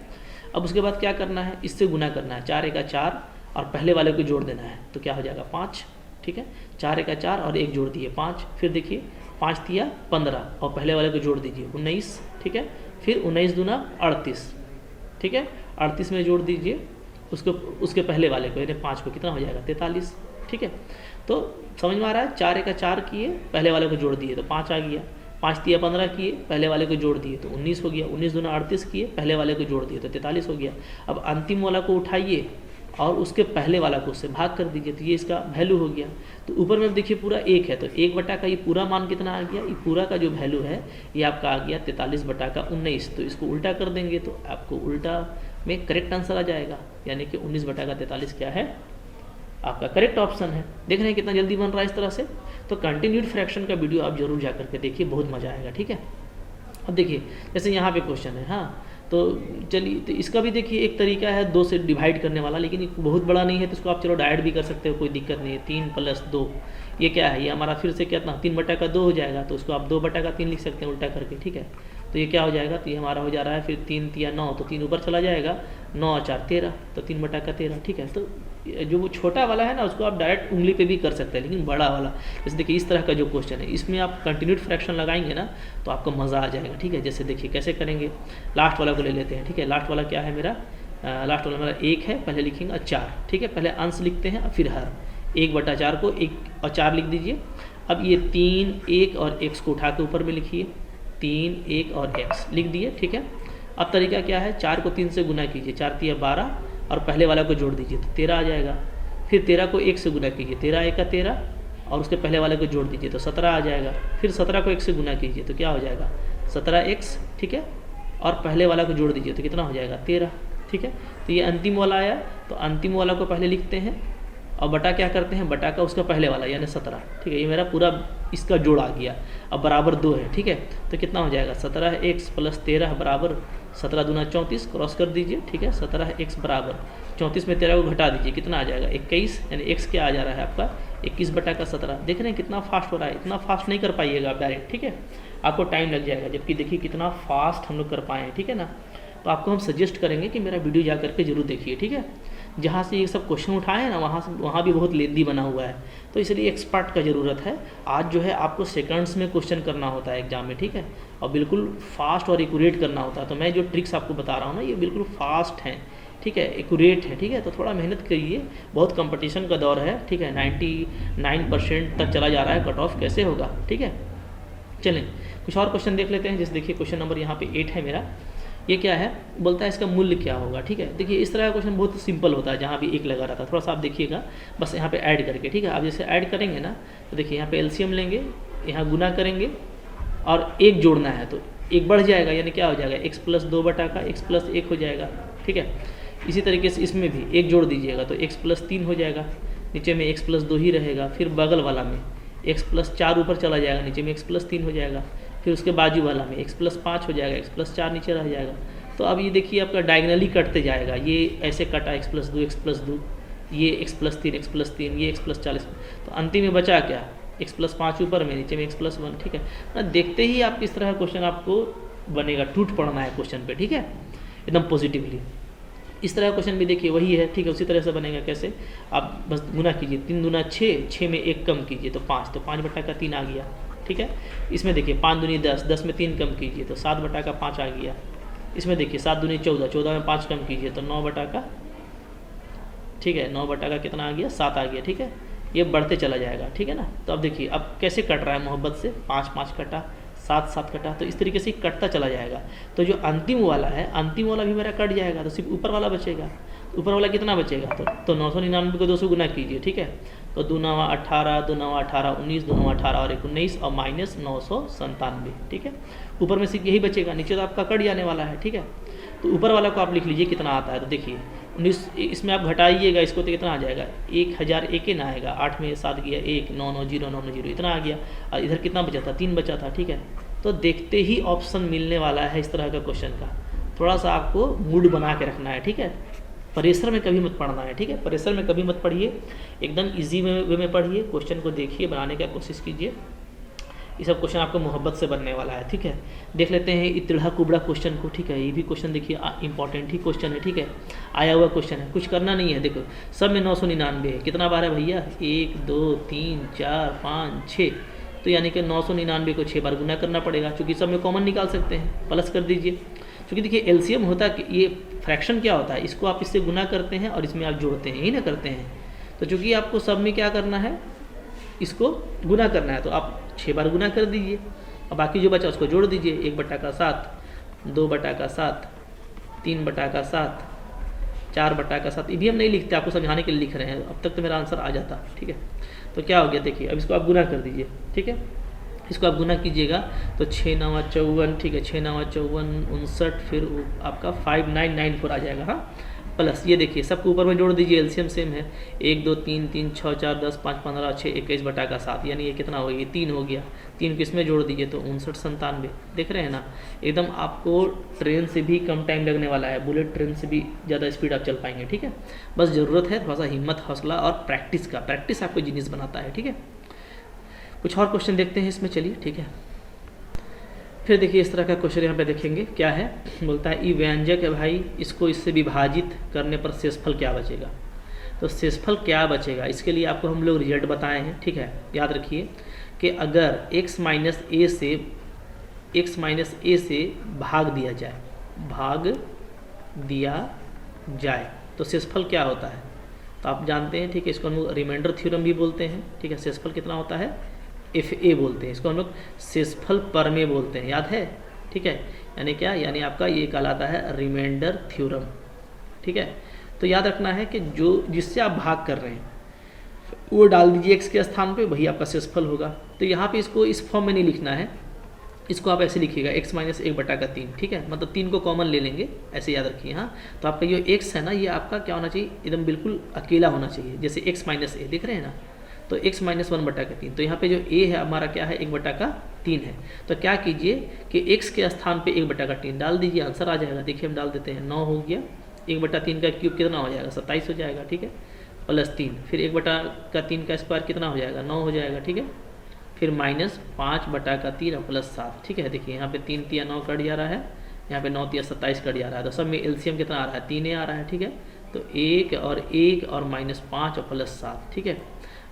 अब उसके बाद क्या करना है, इससे गुना करना है, 4 1 4 और पहले वाले को जोड़ देना है, तो क्या हो जाएगा 5, ठीक है। 4 1 4 और 1 जोड़ दिए 5, फिर देखिए 5 तिया 15 और पहले वाले को जोड़ दीजिए 19, ठीक है। फिर 19 दूना 38, ठीक है, 38 में जोड़ दीजिए उसके पहले वाले को, यानी 5 को, कितना हो जाएगा 43, ठीक है। तो समझ में आ रहा है, 4 1 4 किए, पहले वाले को जोड़ दिए तो 5 आ गया, 5 तिया 15 किए, पहले वाले को जोड़ दिए तो 19 हो गया, 19 दूना 38 किए, पहले वाले को जोड़ दिए तो 43 हो गया। अब अंतिम वाला को उठाइए और उसके पहले वाला को उससे भाग कर दीजिए, तो ये इसका वैल्यू हो गया। तो ऊपर में देखिए पूरा 1 है, तो 1 का ये पूरा मान कितना आ गया, ये पूरा का जो वैल्यू है ये आपका आ गया 43/19। तो इसको उल्टा कर देंगे तो आपको उल्टा में करेक्ट आंसर आ जाएगा, यानी कि 19/43 क्या है आपका करेक्ट ऑप्शन है। देख रहे हैं कितना जल्दी बन रहा है इस तरह से। तो कंटिन्यूड फ्रैक्शन का वीडियो आप जरूर जा करके देखिए, बहुत मजा आएगा, ठीक है। अब देखिए जैसे यहाँ पे क्वेश्चन है, हाँ, तो चलिए, तो इसका भी देखिए एक तरीका है 2 से डिवाइड करने वाला, लेकिन बहुत बड़ा नहीं है, तो इसको आप चलो डायरेक्ट भी कर सकते हो, कोई दिक्कत नहीं है। 3 + 2 ये क्या है, ये हमारा फिर से कितना 3/2 हो जाएगा, तो उसको आप 2/3 लिख सकते हैं उल्टा करके, ठीक है। तो ये क्या हो जाएगा, तो ये हमारा हो जा रहा है फिर 3 तिया 9, तो 3 ऊपर चला जाएगा, 9 और 4 13, तो 3/13, ठीक है। तो जो वो छोटा वाला है ना, उसको आप डायरेक्ट उंगली पे भी कर सकते हैं, लेकिन बड़ा वाला जैसे देखिए इस तरह का जो क्वेश्चन है, इसमें आप कंटिन्यूड फ्रैक्शन लगाएंगे ना तो आपको मज़ा आ जाएगा, ठीक है। जैसे देखिए कैसे करेंगे, लास्ट वाला को ले लेते हैं, ठीक है। लास्ट वाला क्या है मेरा, लास्ट वाला मेरा 1 है, पहले लिखेंगे 4, ठीक है, पहले अंश लिखते हैं और फिर हर, 1/4 को 1 और 4 लिख दीजिए। अब ये 3 1 और x को उठा के ऊपर में लिखिए, 3 1 और x लिख दिए, ठीक है। अब तरीका क्या है, 4 को 3 से गुना कीजिए, 4 तिया 12 और पहले वाला को जोड़ दीजिए तो 13 आ जाएगा। फिर 13 को 1 से गुना कीजिए, 13 1 का 13 और उसके पहले वाले को जोड़ दीजिए तो 17 आ जाएगा। फिर 17 को 1 से गुना कीजिए तो क्या हो जाएगा 17x, ठीक है, और पहले वाला को जोड़ दीजिए तो कितना हो जाएगा 13, ठीक है। तो ये अंतिम वाला आया, तो अंतिम वाला को पहले लिखते हैं और बटा क्या करते हैं, बटा का उसका पहले वाला यानी 17, ठीक है। ये मेरा पूरा इसका जोड़ आ गया, अब बराबर 2 है, ठीक है। तो कितना हो जाएगा 17x + 13 बराबर 17 दूना 34, क्रॉस कर दीजिए, ठीक है। 17x बराबर 34 में 13 को घटा दीजिए, कितना आ जाएगा 21, यानी x क्या आ जा रहा है आपका 21 बटा का 17। देख रहे हैं कितना फास्ट हो रहा है, इतना फास्ट नहीं कर पाइएगा आप डायरेक्ट, ठीक है, आपको टाइम लग जाएगा। जबकि देखिए कितना फास्ट हम लोग कर पाए हैं, ठीक है ना। तो आपको हम सजेस्ट करेंगे कि मेरा वीडियो जा करके जरूर देखिए, ठीक है। जहाँ से ये सब क्वेश्चन उठाए हैं ना वहाँ भी बहुत लेंदी बना हुआ है, तो इसलिए एक्सपर्ट का ज़रूरत है। आज जो है आपको सेकंड्स में क्वेश्चन करना होता है एग्जाम में, ठीक है, और बिल्कुल फास्ट और एक्यूरेट करना होता है। तो मैं जो ट्रिक्स आपको बता रहा हूँ ना ये बिल्कुल फास्ट हैं, ठीक है, एक्यूरेट है, ठीक है। तो थोड़ा मेहनत करिए, बहुत कंपटीशन का दौर है, ठीक है। 99% तक चला जा रहा है, कट ऑफ कैसे होगा, ठीक है। चलें कुछ और क्वेश्चन देख लेते हैं। जैसे देखिए क्वेश्चन नंबर यहाँ पे 8 है मेरा। ये क्या है, बोलता है इसका मूल्य क्या होगा, ठीक है। देखिए इस तरह का क्वेश्चन बहुत सिंपल होता है, जहाँ भी 1 लगा रहता है। थोड़ा सा आप देखिएगा बस यहाँ पे ऐड करके, ठीक है। आप जैसे ऐड करेंगे ना तो देखिए यहाँ पे एलसीएम लेंगे, यहाँ गुना करेंगे और 1 जोड़ना है तो 1 बढ़ जाएगा, यानी क्या हो जाएगा x + 2 बटा का x + 1 हो जाएगा, ठीक है। इसी तरीके से इसमें भी 1 जोड़ दीजिएगा तो x + 3 हो जाएगा, नीचे में x + 2 ही रहेगा। फिर बगल वाला में x + 4 ऊपर चला जाएगा, नीचे में x + 3 हो जाएगा। फिर उसके बाजू वाला में x + 5 हो जाएगा, x + 4 नीचे रह जाएगा। तो अब ये देखिए आपका डायगनली कटते जाएगा, ये ऐसे कटा x + 2 x + 2, ये x + 3 x + 3, ये x + 40, तो अंतिम में बचा क्या x + 5 ऊपर में, नीचे में x + 1, ठीक है ना। देखते ही आप किस तरह का क्वेश्चन आपको बनेगा, टूट पड़ना है क्वेश्चन पे, ठीक है, एकदम पॉजिटिवली। इस तरह का क्वेश्चन भी देखिए वही है, ठीक है, उसी तरह से बनेगा। कैसे, आप बस गुना कीजिए, 3 दूना 6, 6 में 1 कम कीजिए तो 5, तो 5 बटा का 3 आ गया, ठीक है। इसमें देखिए 5 दूनी 10, 10 में 3 कम कीजिए तो 7 बटा का 5 आ गया। इसमें देखिए 7 दूनी 14, 14 में 5 कम कीजिए तो 9 बटा का, ठीक है, 9 बटा का कितना आ गया 7 आ गया, ठीक है। ये बढ़ते चला जाएगा, ठीक है ना। तो अब देखिए अब कैसे कट रहा है मोहब्बत से, 5 5 कटा, 7 7 कटा, तो इस तरीके से कटता चला जाएगा। तो जो अंतिम वाला है, अंतिम वाला भी मेरा कट जाएगा, तो सिर्फ ऊपर वाला बचेगा। ऊपर वाला कितना बचेगा, तो 999 को 2 से गुना कीजिए, ठीक है। तो 2 9 18, 2 9 18 19, 2 9 18 और 19 और माइनस 997, ठीक है। ऊपर में सिर्फ यही बचेगा, नीचे तो आपका कट जाने वाला है, ठीक है। तो ऊपर वाला को आप लिख लीजिए कितना आता है। तो देखिए 19, इसमें आप घटाइएगा इसको तो कितना आ जाएगा 1001 ना आएगा, 8 में 7 गया 1, 990 इतना आ गया। और इधर कितना बचा था, 3 बचा था, ठीक है। तो देखते ही ऑप्शन मिलने वाला है इस तरह का क्वेश्चन का। थोड़ा सा आपको मूड बना के रखना है, ठीक है। प्रेशर में कभी मत पढ़ना है, ठीक है, प्रेशर में कभी मत पढ़िए, एकदम इजी वे में पढ़िए, क्वेश्चन को देखिए, बनाने का कोशिश कीजिए। ये सब क्वेश्चन आपको मोहब्बत से बनने वाला है, ठीक है। देख लेते हैं इतड़ा कुबड़ा क्वेश्चन को, ठीक है। ये भी क्वेश्चन देखिए इंपॉर्टेंट ही क्वेश्चन है, ठीक है, आया हुआ क्वेश्चन है, कुछ करना नहीं है। देखो सब में 999 है, कितना बार है भैया 1 2 3 4 5 6, तो यानी कि 999 को 6 बार गुना करना पड़ेगा। चूँकि सब में कॉमन निकाल सकते हैं, प्लस कर दीजिए। क्योंकि देखिए एलसीएम होता है, ये फ्रैक्शन क्या होता है, इसको आप इससे गुना करते हैं और इसमें आप जोड़ते हैं, यही ना करते हैं। तो चूँकि आपको सब में क्या करना है, इसको गुना करना है, तो आप 6 बार गुना कर दीजिए और बाकी जो बचा उसको जोड़ दीजिए। 1 बटा का 7, 2 बटा का 7, 3 बटा का 7, 4 बटा का 7। ये भी हम नहीं लिखते, आपको समझाने के लिए लिख रहे हैं, अब तक तो मेरा आंसर आ जाता, ठीक है। तो क्या हो गया देखिए, अब इसको आप गुना कर दीजिए, ठीक है। इसको आप गुना कीजिएगा तो 6 9 54, ठीक है, 6 9 54 59, फिर आपका 5994 आ जाएगा, हाँ। प्लस ये देखिए सबके ऊपर में जोड़ दीजिए, एलसीएम सेम है, 1 2 3 3 6 4 10 5 15 6 21 बटा का 7, यानी ये कितना हो गया 3 हो गया। 3 को इसमें जोड़ दीजिए तो 59 97। देख रहे हैं ना, एकदम आपको ट्रेन से भी कम टाइम लगने वाला है, बुलेट ट्रेन से भी ज़्यादा स्पीड आप चल पाएंगे, ठीक है। बस ज़रूरत है थोड़ा सा हिम्मत, हौसला और प्रैक्टिस का। प्रैक्टिस आपको जीनियस बनाता है, ठीक है। कुछ और क्वेश्चन देखते हैं इसमें, चलिए, ठीक है। फिर देखिए इस तरह का क्वेश्चन यहाँ पे देखेंगे क्या है, बोलता है ई व्यंजक है भाई, इसको इससे विभाजित करने पर शेषफल क्या बचेगा। तो शेषफल क्या बचेगा, इसके लिए आपको हम लोग रिजल्ट बताए हैं, ठीक है। याद रखिए कि अगर x माइनस ए से भाग दिया जाए तो शेषफल क्या होता है, तो आप जानते हैं, ठीक है। इसको हम लोग रिमाइंडर थ्योरम भी बोलते हैं, ठीक है। शेषफल कितना होता है FA बोलते हैं, इसको हम लोग शेषफल परमेय बोलते हैं, याद है, ठीक है। यानी क्या, यानी आपका ये कहलाता है रिमाइंडर थ्योरम। ठीक है, तो याद रखना है कि जो जिससे आप भाग कर रहे हैं वो डाल दीजिए x के स्थान पे, वही आपका शेषफल होगा। तो यहाँ पे इसको इस फॉर्म में नहीं लिखना है, इसको आप ऐसे लिखिएगा x माइनस 1/3। ठीक है, मतलब 3 को कॉमन ले लेंगे, ऐसे याद रखिए। हाँ, तो आपका ये x है ना, ये आपका क्या होना चाहिए, एकदम बिल्कुल अकेला होना चाहिए। जैसे x माइनस ए दिख रहे हैं ना, तो x माइनस 1/3। तो यहाँ पे जो a है हमारा क्या है, 1/3 है। तो क्या कीजिए कि x के स्थान पे 1/3 डाल दीजिए, आंसर आ जाएगा। देखिए हम डाल देते हैं, 9 हो गया। 1/3 का क्यूब कितना हो जाएगा, 27 हो जाएगा। ठीक है, प्लस 3, फिर 1/3 का स्क्वायर कितना हो जाएगा, 9 हो जाएगा। ठीक है, फिर माइनस 5/3 और प्लस 7। ठीक है, देखिए यहाँ पे 3 तिया 9 कट जा रहा है, यहाँ पे 9 तिया 27 कट जा रहा है। तो सब में एलसीएम कितना आ रहा है, 3 आ रहा है। ठीक है, तो 1 और माइनस 5 और प्लस 7। ठीक है,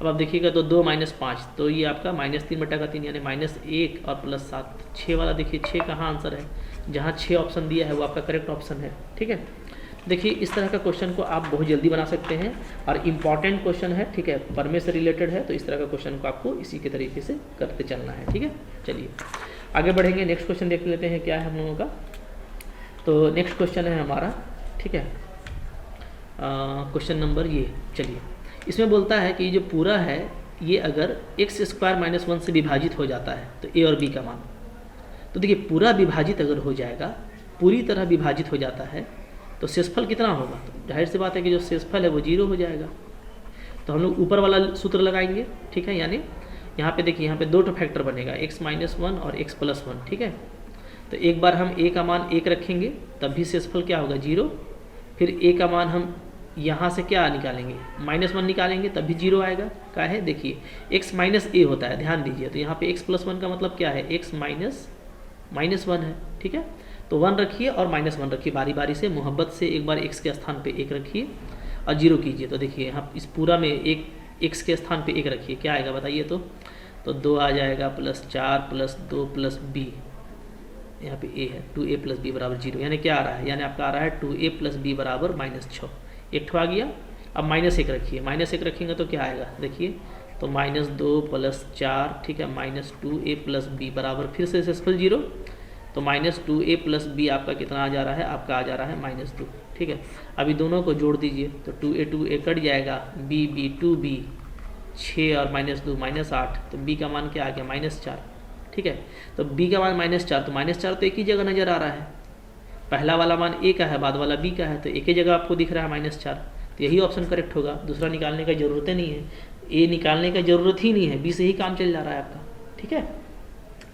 अब आप देखिएगा तो 2 माइनस 5, तो ये आपका -3/3 यानी -1 और प्लस 7। 6 वाला देखिए, 6 कहाँ आंसर है, जहाँ 6 ऑप्शन दिया है वो आपका करेक्ट ऑप्शन है। ठीक है, देखिए इस तरह का क्वेश्चन को आप बहुत जल्दी बना सकते हैं और इम्पॉर्टेंट क्वेश्चन है। ठीक है, परमे से रिलेटेड है, तो इस तरह का क्वेश्चन को आपको इसी के तरीके से करते चलना है। ठीक है, चलिए आगे बढ़ेंगे। नेक्स्ट क्वेश्चन देख लेते हैं क्या है हम लोगों का। तो नेक्स्ट क्वेश्चन है हमारा, ठीक है, क्वेश्चन नंबर ये, चलिए इसमें बोलता है कि ये जो पूरा है ये अगर x² - 1 से विभाजित हो जाता है तो a और b का मान। तो देखिए पूरा विभाजित अगर हो जाएगा, पूरी तरह विभाजित हो जाता है, तो शेषफल कितना होगा। तो जाहिर सी बात है कि जो शेषफल है वो 0 हो जाएगा। तो हम लोग ऊपर वाला सूत्र लगाएंगे। ठीक है, यानी यहाँ पे देखिए, यहाँ पे 2 फैक्टर बनेगा, x - 1 और x + 1। ठीक है, तो एक बार हम a का मान 1 रखेंगे तब भी शेषफल क्या होगा, 0। फिर a का मान हम यहाँ से क्या निकालेंगे, -1 निकालेंगे तब भी 0 आएगा। क्या है, देखिए x - a होता है, ध्यान दीजिए। तो यहाँ पे x + 1 का मतलब क्या है, x - 1 है। ठीक है, तो 1 रखिए और -1 रखिए, बारी बारी से मोहब्बत से एक बार x के स्थान पे 1 रखिए और 0 कीजिए। तो देखिए यहाँ इस पूरा में एक x के स्थान पे 1 रखिए, क्या आएगा बताइए। तो 2 आ जाएगा, +4 + 2 + b, यहाँ पे a है, 2a + b = 0। यानी क्या आ रहा है, यानी आपका आ रहा है 2a + b = -6। एक ठो आ गया। अब -1 रखिए, -1 रखेंगे तो क्या आएगा, देखिए तो -2 + 4, ठीक है, -2a + b बराबर फिर से शेषफल 0। तो -2a + b आपका कितना आ जा रहा है, आपका आ जा रहा है -2। ठीक है, अभी दोनों को जोड़ दीजिए तो 2a कट जाएगा, b 2b, 6 और -2 -8। तो b का मान क्या आ गया, -4। ठीक है, तो b का मान -4, तो -4 तो एक ही जगह नज़र आ रहा है। पहला वाला मान a का है, बाद वाला b का है, तो एक ही जगह आपको दिख रहा है -4। तो यही ऑप्शन करेक्ट होगा, दूसरा निकालने का ज़रूरत नहीं है, a निकालने का ज़रूरत ही नहीं है, b से ही काम चल जा रहा है आपका। ठीक है,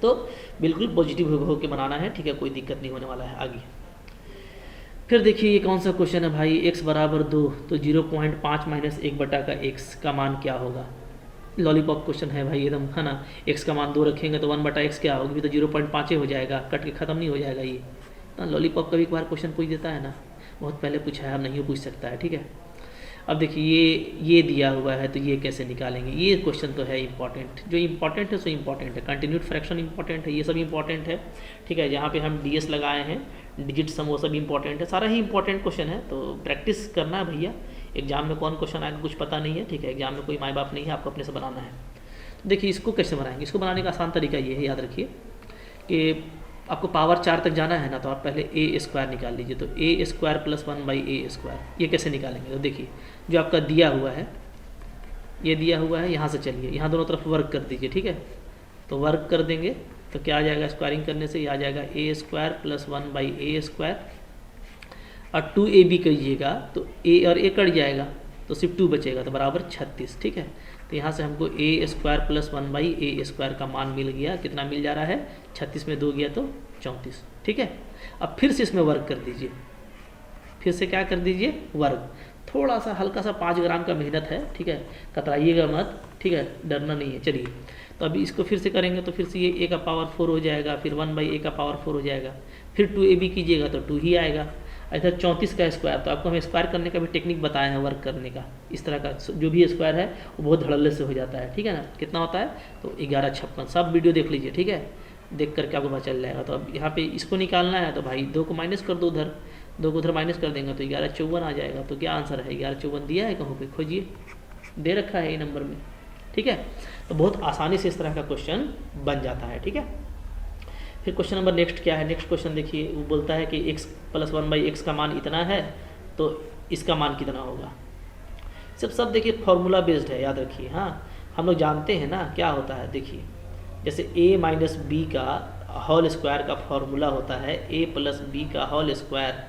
तो बिल्कुल पॉजिटिव होकर बनाना है। ठीक है, कोई दिक्कत नहीं होने वाला है आगे। फिर देखिए ये कौन सा क्वेश्चन है भाई, x = 2, तो 0.5 - 1/x का मान क्या होगा। लॉलीपॉप क्वेश्चन है भाई एकदम, है ना। x का मान 2 रखेंगे तो 1/x क्या होगी, तो 0.5 हो जाएगा, कट के ख़त्म नहीं हो जाएगा ये। तो लॉलीपॉप कभी कभार क्वेश्चन पूछ देता है ना, बहुत पहले पूछा है, अब नहीं पूछ सकता है। ठीक है, अब देखिए ये दिया हुआ है, तो ये कैसे निकालेंगे। ये क्वेश्चन तो है इंपॉर्टेंट, जो इंपॉर्टेंट है सो इंपॉर्टेंट है, कंटिन्यूड फ्रैक्शन इंपॉर्टेंट है, ये सब इंपॉर्टेंट है। ठीक है, जहाँ पे हम ds लगाए हैं, डिजिट सम, वो सब इंपॉर्टेंट है, सारा ही इंपॉर्टेंट क्वेश्चन है। तो प्रैक्टिस करना है भैया, एग्जाम में कौन क्वेश्चन आएगा कुछ पता नहीं है। ठीक है, एग्जाम में कोई माँ बाप नहीं है, आपको अपने से बनाना है। तो देखिए इसको कैसे बनाएंगे, इसको बनाने का आसान तरीका ये है, याद रखिए कि आपको पावर 4 तक जाना है ना, तो आप पहले a² निकाल लीजिए। तो a² + 1/a², ये कैसे निकालेंगे। तो देखिए जो आपका दिया हुआ है, ये दिया हुआ है, यहाँ से चलिए, यहाँ दोनों तरफ वर्क कर दीजिए। ठीक है, तो वर्क कर देंगे तो क्या आ जाएगा, स्क्वायरिंग करने से ये आ जाएगा a² + 1/a² और 2ab कीजिएगा तो a और a कट जाएगा, तो सिर्फ 2 बचेगा, तो बराबर 36। ठीक है, तो यहाँ से हमको a² + 1/a² का मान मिल गया, कितना मिल जा रहा है, 36 में 2 गया तो 34। ठीक है, अब फिर से इसमें वर्क कर दीजिए, फिर से क्या कर दीजिए, वर्क। थोड़ा सा हल्का सा 5 ग्राम का मेहनत है। ठीक है, कतराइएगा मत। ठीक है, डरना नहीं है। चलिए तो अभी इसको फिर से करेंगे, तो फिर से ये a का पावर 4 हो जाएगा, फिर 1/a का पावर 4 हो जाएगा, फिर 2ab कीजिएगा तो 2 ही आएगा। इधर 34 का स्क्वायर, तो आपको हम स्क्वायर करने का भी टेक्निक बताए हैं, वर्क करने का। इस तरह का जो भी स्क्वायर है वो बहुत धड़ल्ले से हो जाता है। ठीक है ना, कितना होता है, तो 1156। सब वीडियो देख लीजिए। ठीक है, देख करके आपको पता चल जाएगा। तो अब यहाँ पे इसको निकालना है, तो भाई 2 को माइनस कर दो, उधर 2 को उधर माइनस कर देंगे तो 1154 आ जाएगा। तो क्या आंसर है, 1154 दिया है कहीं पे, खोजिए, दे रखा है ये नंबर में। ठीक है, तो बहुत आसानी से इस तरह का क्वेश्चन बन जाता है। ठीक है, फिर क्वेश्चन नंबर नेक्स्ट क्या है, नेक्स्ट क्वेश्चन देखिए, वो बोलता है कि x + 1/x का मान इतना है तो इसका मान कितना होगा। सब देखिए फॉर्मूला बेस्ड है, याद रखिए। हाँ, हम लोग जानते हैं ना क्या होता है। देखिए जैसे a माइनस बी का होल स्क्वायर का फॉर्मूला होता है a प्लस बी का होल स्क्वायर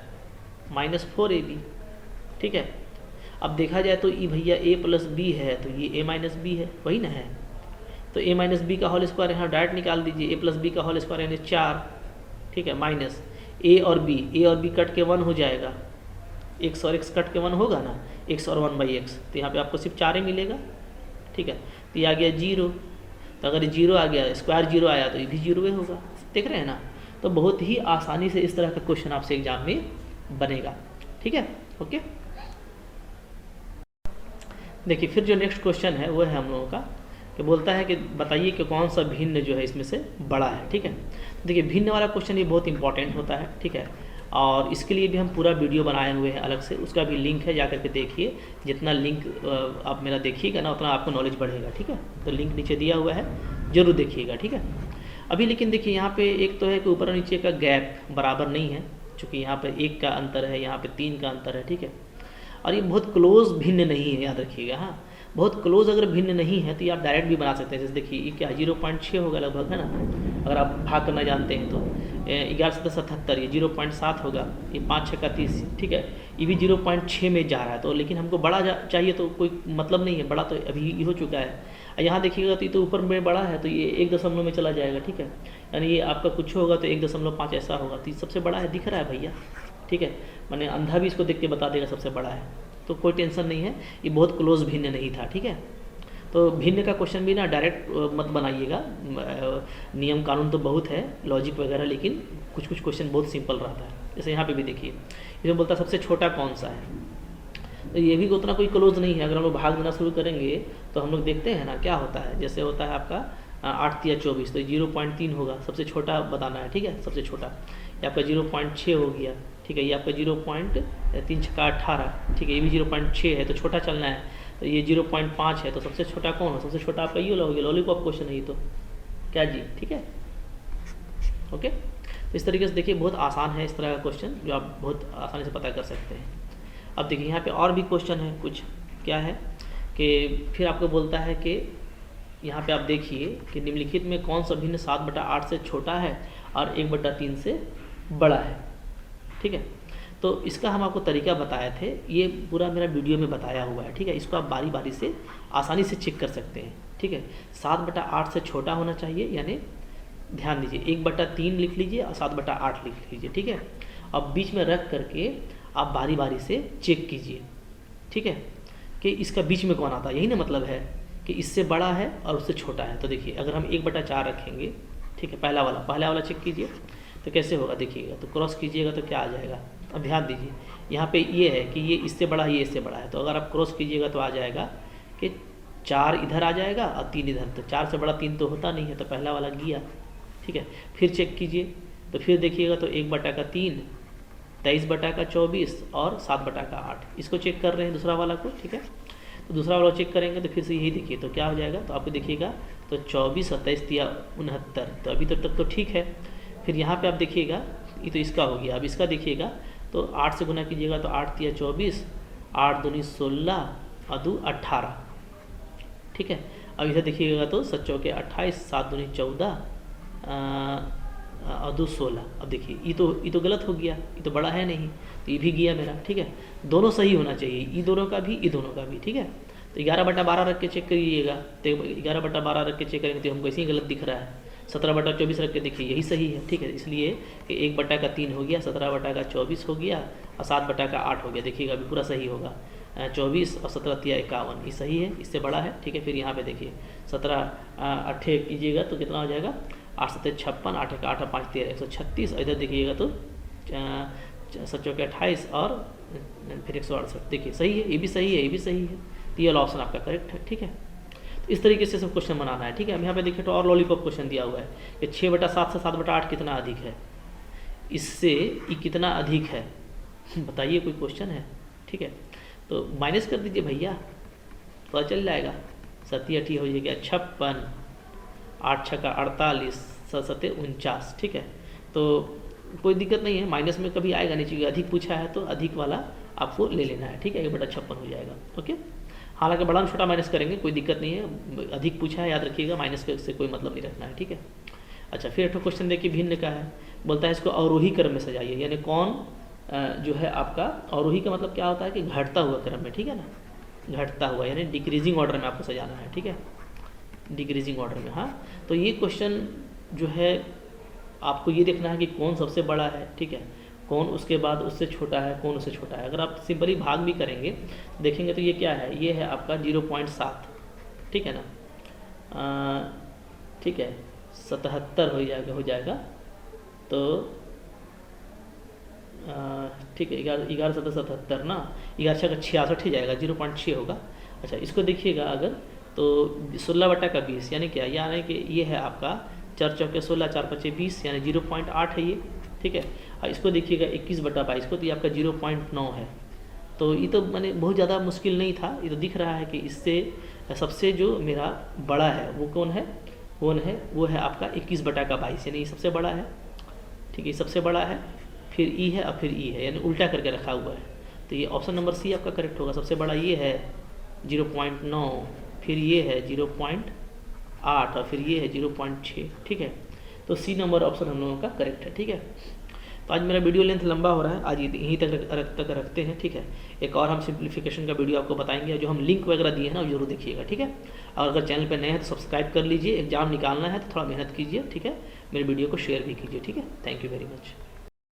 माइनस 4ab। ठीक है, अब देखा जाए तो ये भैया a प्लस बी है तो ये a माइनस बी है, वही ना है। तो a माइनस बी का होल स्क्वायर यहाँ डायरेक्ट निकाल दीजिए, a प्लस बी का होल स्क्वायर यानी 4। ठीक है, माइनस a और b कट के 1 हो जाएगा, x और x कट के 1 होगा ना, x और 1/x, तो यहाँ पे आपको सिर्फ 4 ही मिलेगा। ठीक है, तो ये आ गया 0। तो अगर 0 आ गया, स्क्वायर 0 आया तो ये भी 0 ही होगा। देख रहे हैं ना, तो बहुत ही आसानी से इस तरह का क्वेश्चन आपसे एग्जाम में बनेगा। ठीक है, ओके। देखिए फिर जो नेक्स्ट क्वेश्चन है वो है हम लोगों का कि बोलता है कि बताइए कि कौन सा भिन्न जो है इसमें से बड़ा है। ठीक है, देखिए भिन्न वाला क्वेश्चन ये बहुत इंपॉर्टेंट होता है। ठीक है, और इसके लिए भी हम पूरा वीडियो बनाए हुए हैं अलग से, उसका भी लिंक है, जा करके देखिए। जितना लिंक आप मेरा देखिएगा ना उतना आपको नॉलेज बढ़ेगा। ठीक है, तो लिंक नीचे दिया हुआ है, जरूर देखिएगा। ठीक है, अभी लेकिन देखिए यहाँ पे एक तो है कि ऊपर और नीचे का गैप बराबर नहीं है, चूँकि यहाँ पर 1 का अंतर है, यहाँ पर 3 का अंतर है। ठीक है, और ये बहुत क्लोज भिन्न नहीं है, याद रखिएगा। हाँ, बहुत क्लोज अगर भिन्न नहीं है तो ये आप डायरेक्ट भी बना सकते हैं। जैसे देखिए ये क्या 0.6 होगा लगभग, है ना, अगर आप भाग करना जानते हैं तो 1177 ये 0.7 होगा, ये 5 6 का 30। ठीक है, ये भी 0.6 में जा रहा है। तो लेकिन हमको बड़ा चाहिए तो कोई मतलब नहीं है, बड़ा तो अभी हो चुका है। यहाँ देखिएगा तो ये तो ऊपर में बड़ा है तो ये 1 दशमलव में चला जाएगा। ठीक है, यानी ये आपका कुछ होगा तो 1.5 ऐसा होगा, तो ये सबसे बड़ा है, दिख रहा है भैया। ठीक है, मैंने अंधा भी इसको देख के बता देगा सबसे बड़ा है, तो कोई टेंशन नहीं है, ये बहुत क्लोज भिन्न नहीं था। ठीक है, तो भिन्न का क्वेश्चन भी ना डायरेक्ट मत बनाइएगा, नियम कानून तो बहुत है, लॉजिक वगैरह, लेकिन कुछ कुछ क्वेश्चन बहुत सिंपल रहता है। जैसे यहाँ पे भी देखिए, इसमें बोलता है सबसे छोटा कौन सा है, तो ये भी उतना कोई क्लोज नहीं है। अगर हम लोग भाग देना शुरू करेंगे तो हम लोग देखते हैं ना क्या होता है। जैसे होता है आपका 8 या 24, तो 0.3 होगा, सबसे छोटा बताना है। ठीक है, सबसे छोटा ये आपका 0.6 हो गया। ठीक है, ये आपका 0.3 छक्का 18। ठीक है, ये भी 0.6 है तो छोटा चलना है, तो ये 0.5 है, तो सबसे छोटा कौन है? सबसे छोटा आपका ये हो गया, लॉलीपॉप क्वेश्चन है ये तो, क्या जी। ठीक है, ओके। तो इस तरीके से देखिए बहुत आसान है इस तरह का क्वेश्चन, जो आप बहुत आसानी से पता कर सकते हैं। अब देखिए यहाँ पे और भी क्वेश्चन है कुछ, क्या है कि फिर आपको बोलता है कि यहाँ पे आप देखिए कि निम्नलिखित में कौन सा भिन्न 7/8 से छोटा है और 1/3 से बड़ा है। ठीक है, तो इसका हम आपको तरीका बताए थे, ये पूरा मेरा वीडियो में बताया हुआ है। ठीक है, इसको आप बारी बारी से आसानी से चेक कर सकते हैं। ठीक है, 7/8 से छोटा होना चाहिए, यानी ध्यान दीजिए 1/3 लिख लीजिए और 7/8 लिख लीजिए। ठीक है, अब बीच में रख करके आप बारी बारी से चेक कीजिए। ठीक है, कि इसका बीच में कौन आता है, यही ना मतलब है कि इससे बड़ा है और उससे छोटा है। तो देखिए अगर हम 1/4 रखेंगे, ठीक है, पहला वाला चेक कीजिए तो कैसे होगा, देखिएगा तो क्रॉस कीजिएगा तो क्या आ जाएगा। अब ध्यान दीजिए यहाँ पे ये है कि ये इससे बड़ा है, ये इससे बड़ा है, तो अगर आप क्रॉस कीजिएगा तो आ जाएगा कि 4 इधर आ जाएगा और 3 इधर, तो 4 से बड़ा 3 तो होता नहीं है, तो पहला वाला गया। ठीक है, फिर चेक कीजिए तो फिर देखिएगा तो 1/3, 23/24 और 7/8, इसको चेक कर रहे हैं दूसरा वाला को। ठीक है, तो दूसरा वाला चेक करेंगे तो फिर से यही देखिए तो क्या हो जाएगा, तो आपको देखिएगा तो 24 27 69, तो अभी तक तो ठीक है। फिर यहाँ पे आप देखिएगा ये तो इसका हो गया, अब इसका देखिएगा तो 8 से गुना कीजिएगा तो 8 तिया 24, 8 दूनी 16 और 2 18। ठीक है, अब इधर देखिएगा तो 7 चौके 28, 7 दूनी 14 और 2 16। अब देखिए ये तो गलत हो गया, ये तो बड़ा है नहीं, तो ये भी गया मेरा। ठीक है, दोनों सही होना चाहिए, ये दोनों का भी, ये दोनों का भी। ठीक है, तो 11/12 रख के चेक करिएगा, तो 11/12 रख के चेक करेंगे तो हमको ऐसे ही गलत दिख रहा है। 17/24 रख के देखिए यही सही है। ठीक है, इसलिए कि 1/3 हो गया, 17/24 हो गया और 7/8 हो गया। देखिएगा अभी पूरा सही होगा, 24 और 17 तिया 51, ये सही है, इससे बड़ा है। ठीक है, फिर यहाँ पे देखिए 17 8 कीजिएगा तो कितना हो जाएगा, 8 7 56, 8 1 8 5 13 136, और इधर देखिएगा तो 7 चौके 28 और फिर 168। देखिए सही है, ये भी सही है, ये भी सही है, तो ये वाला ऑप्शन आपका करेक्ट है। ठीक है, तो इस तरीके से सब क्वेश्चन बनाना है। ठीक है, अब यहाँ पे देखिए तो और लॉलीपॉप क्वेश्चन दिया हुआ है कि 6/7 से 7/8 कितना अधिक है, इससे ये कितना अधिक है बताइए, कोई क्वेश्चन है। ठीक है, तो माइनस कर दीजिए भैया, पता चल जाएगा। 7 8 हो जाएगा 56, 8 6 का 48, 7 49, ठीक है। तो कोई दिक्कत नहीं है, माइनस में कभी आएगा नहीं, चाहिए अधिक पूछा है तो अधिक वाला आपको ले लेना है, ठीक है। 1/56 हो जाएगा, ओके। हालांकि बड़ा छोटा माइनस करेंगे, कोई दिक्कत नहीं है, अधिक पूछा है याद रखिएगा, माइनस से कोई मतलब नहीं रखना है, ठीक है। अच्छा, फिर एक क्वेश्चन देखिए भिन्न का है, बोलता है इसको अवरोही क्रम में सजाइए, यानी कौन जो है आपका अवरोही का मतलब क्या होता है कि घटता हुआ क्रम में, ठीक है ना, घटता हुआ यानी डिक्रीजिंग ऑर्डर में आपको सजाना है, ठीक है, डिक्रीजिंग ऑर्डर में। हाँ, तो ये क्वेश्चन जो है आपको ये देखना है कि कौन सबसे बड़ा है, ठीक है, कौन उसके बाद उससे छोटा है, कौन उससे छोटा है। अगर आप सिंपली भाग भी करेंगे देखेंगे तो ये क्या है, ये है आपका 0.7, ठीक है ना, ठीक है, 77 हो जाएगा तो ठीक है, 11 ना, 11 66 ही जाएगा, 0.6 होगा। अच्छा, इसको देखिएगा अगर तो 16/20 यानी क्या, यानी कि ये है आपका 4 चौके 16, 4 पचे 20 यानी 0.8 है ये, ठीक है। और इसको देखिएगा 21/22 को, तो ये आपका 0.9 है। तो ये तो मैंने बहुत ज़्यादा मुश्किल नहीं था, ये तो दिख रहा है कि इससे सबसे जो मेरा बड़ा है वो कौन है, वो है आपका 21/22 यानी ये सबसे बड़ा है, ठीक है, सबसे बड़ा है, फिर ई है और फिर ई है, यानी उल्टा करके रखा हुआ है। तो ये ऑप्शन नंबर सी आपका करेक्ट होगा, सबसे बड़ा ये है 0.9, फिर ये है 0.8 और फिर ये है 0.6, ठीक है। तो सी नंबर ऑप्शन हम लोगों का करेक्ट है, ठीक है। तो आज मेरा वीडियो लेंथ लंबा हो रहा है, आज यहीं तक रखते हैं, ठीक है। एक और हम सिंप्लीफिकेशन का वीडियो आपको बताएंगे, जो हम लिंक वगैरह दिए हैं ना, जरूर देखिएगा, ठीक है। और अगर चैनल पर नए हैं तो सब्सक्राइब कर लीजिए, एग्जाम निकालना है तो थोड़ा मेहनत कीजिए, ठीक है। मेरे वीडियो को शेयर भी कीजिए, ठीक है। Thank you very much.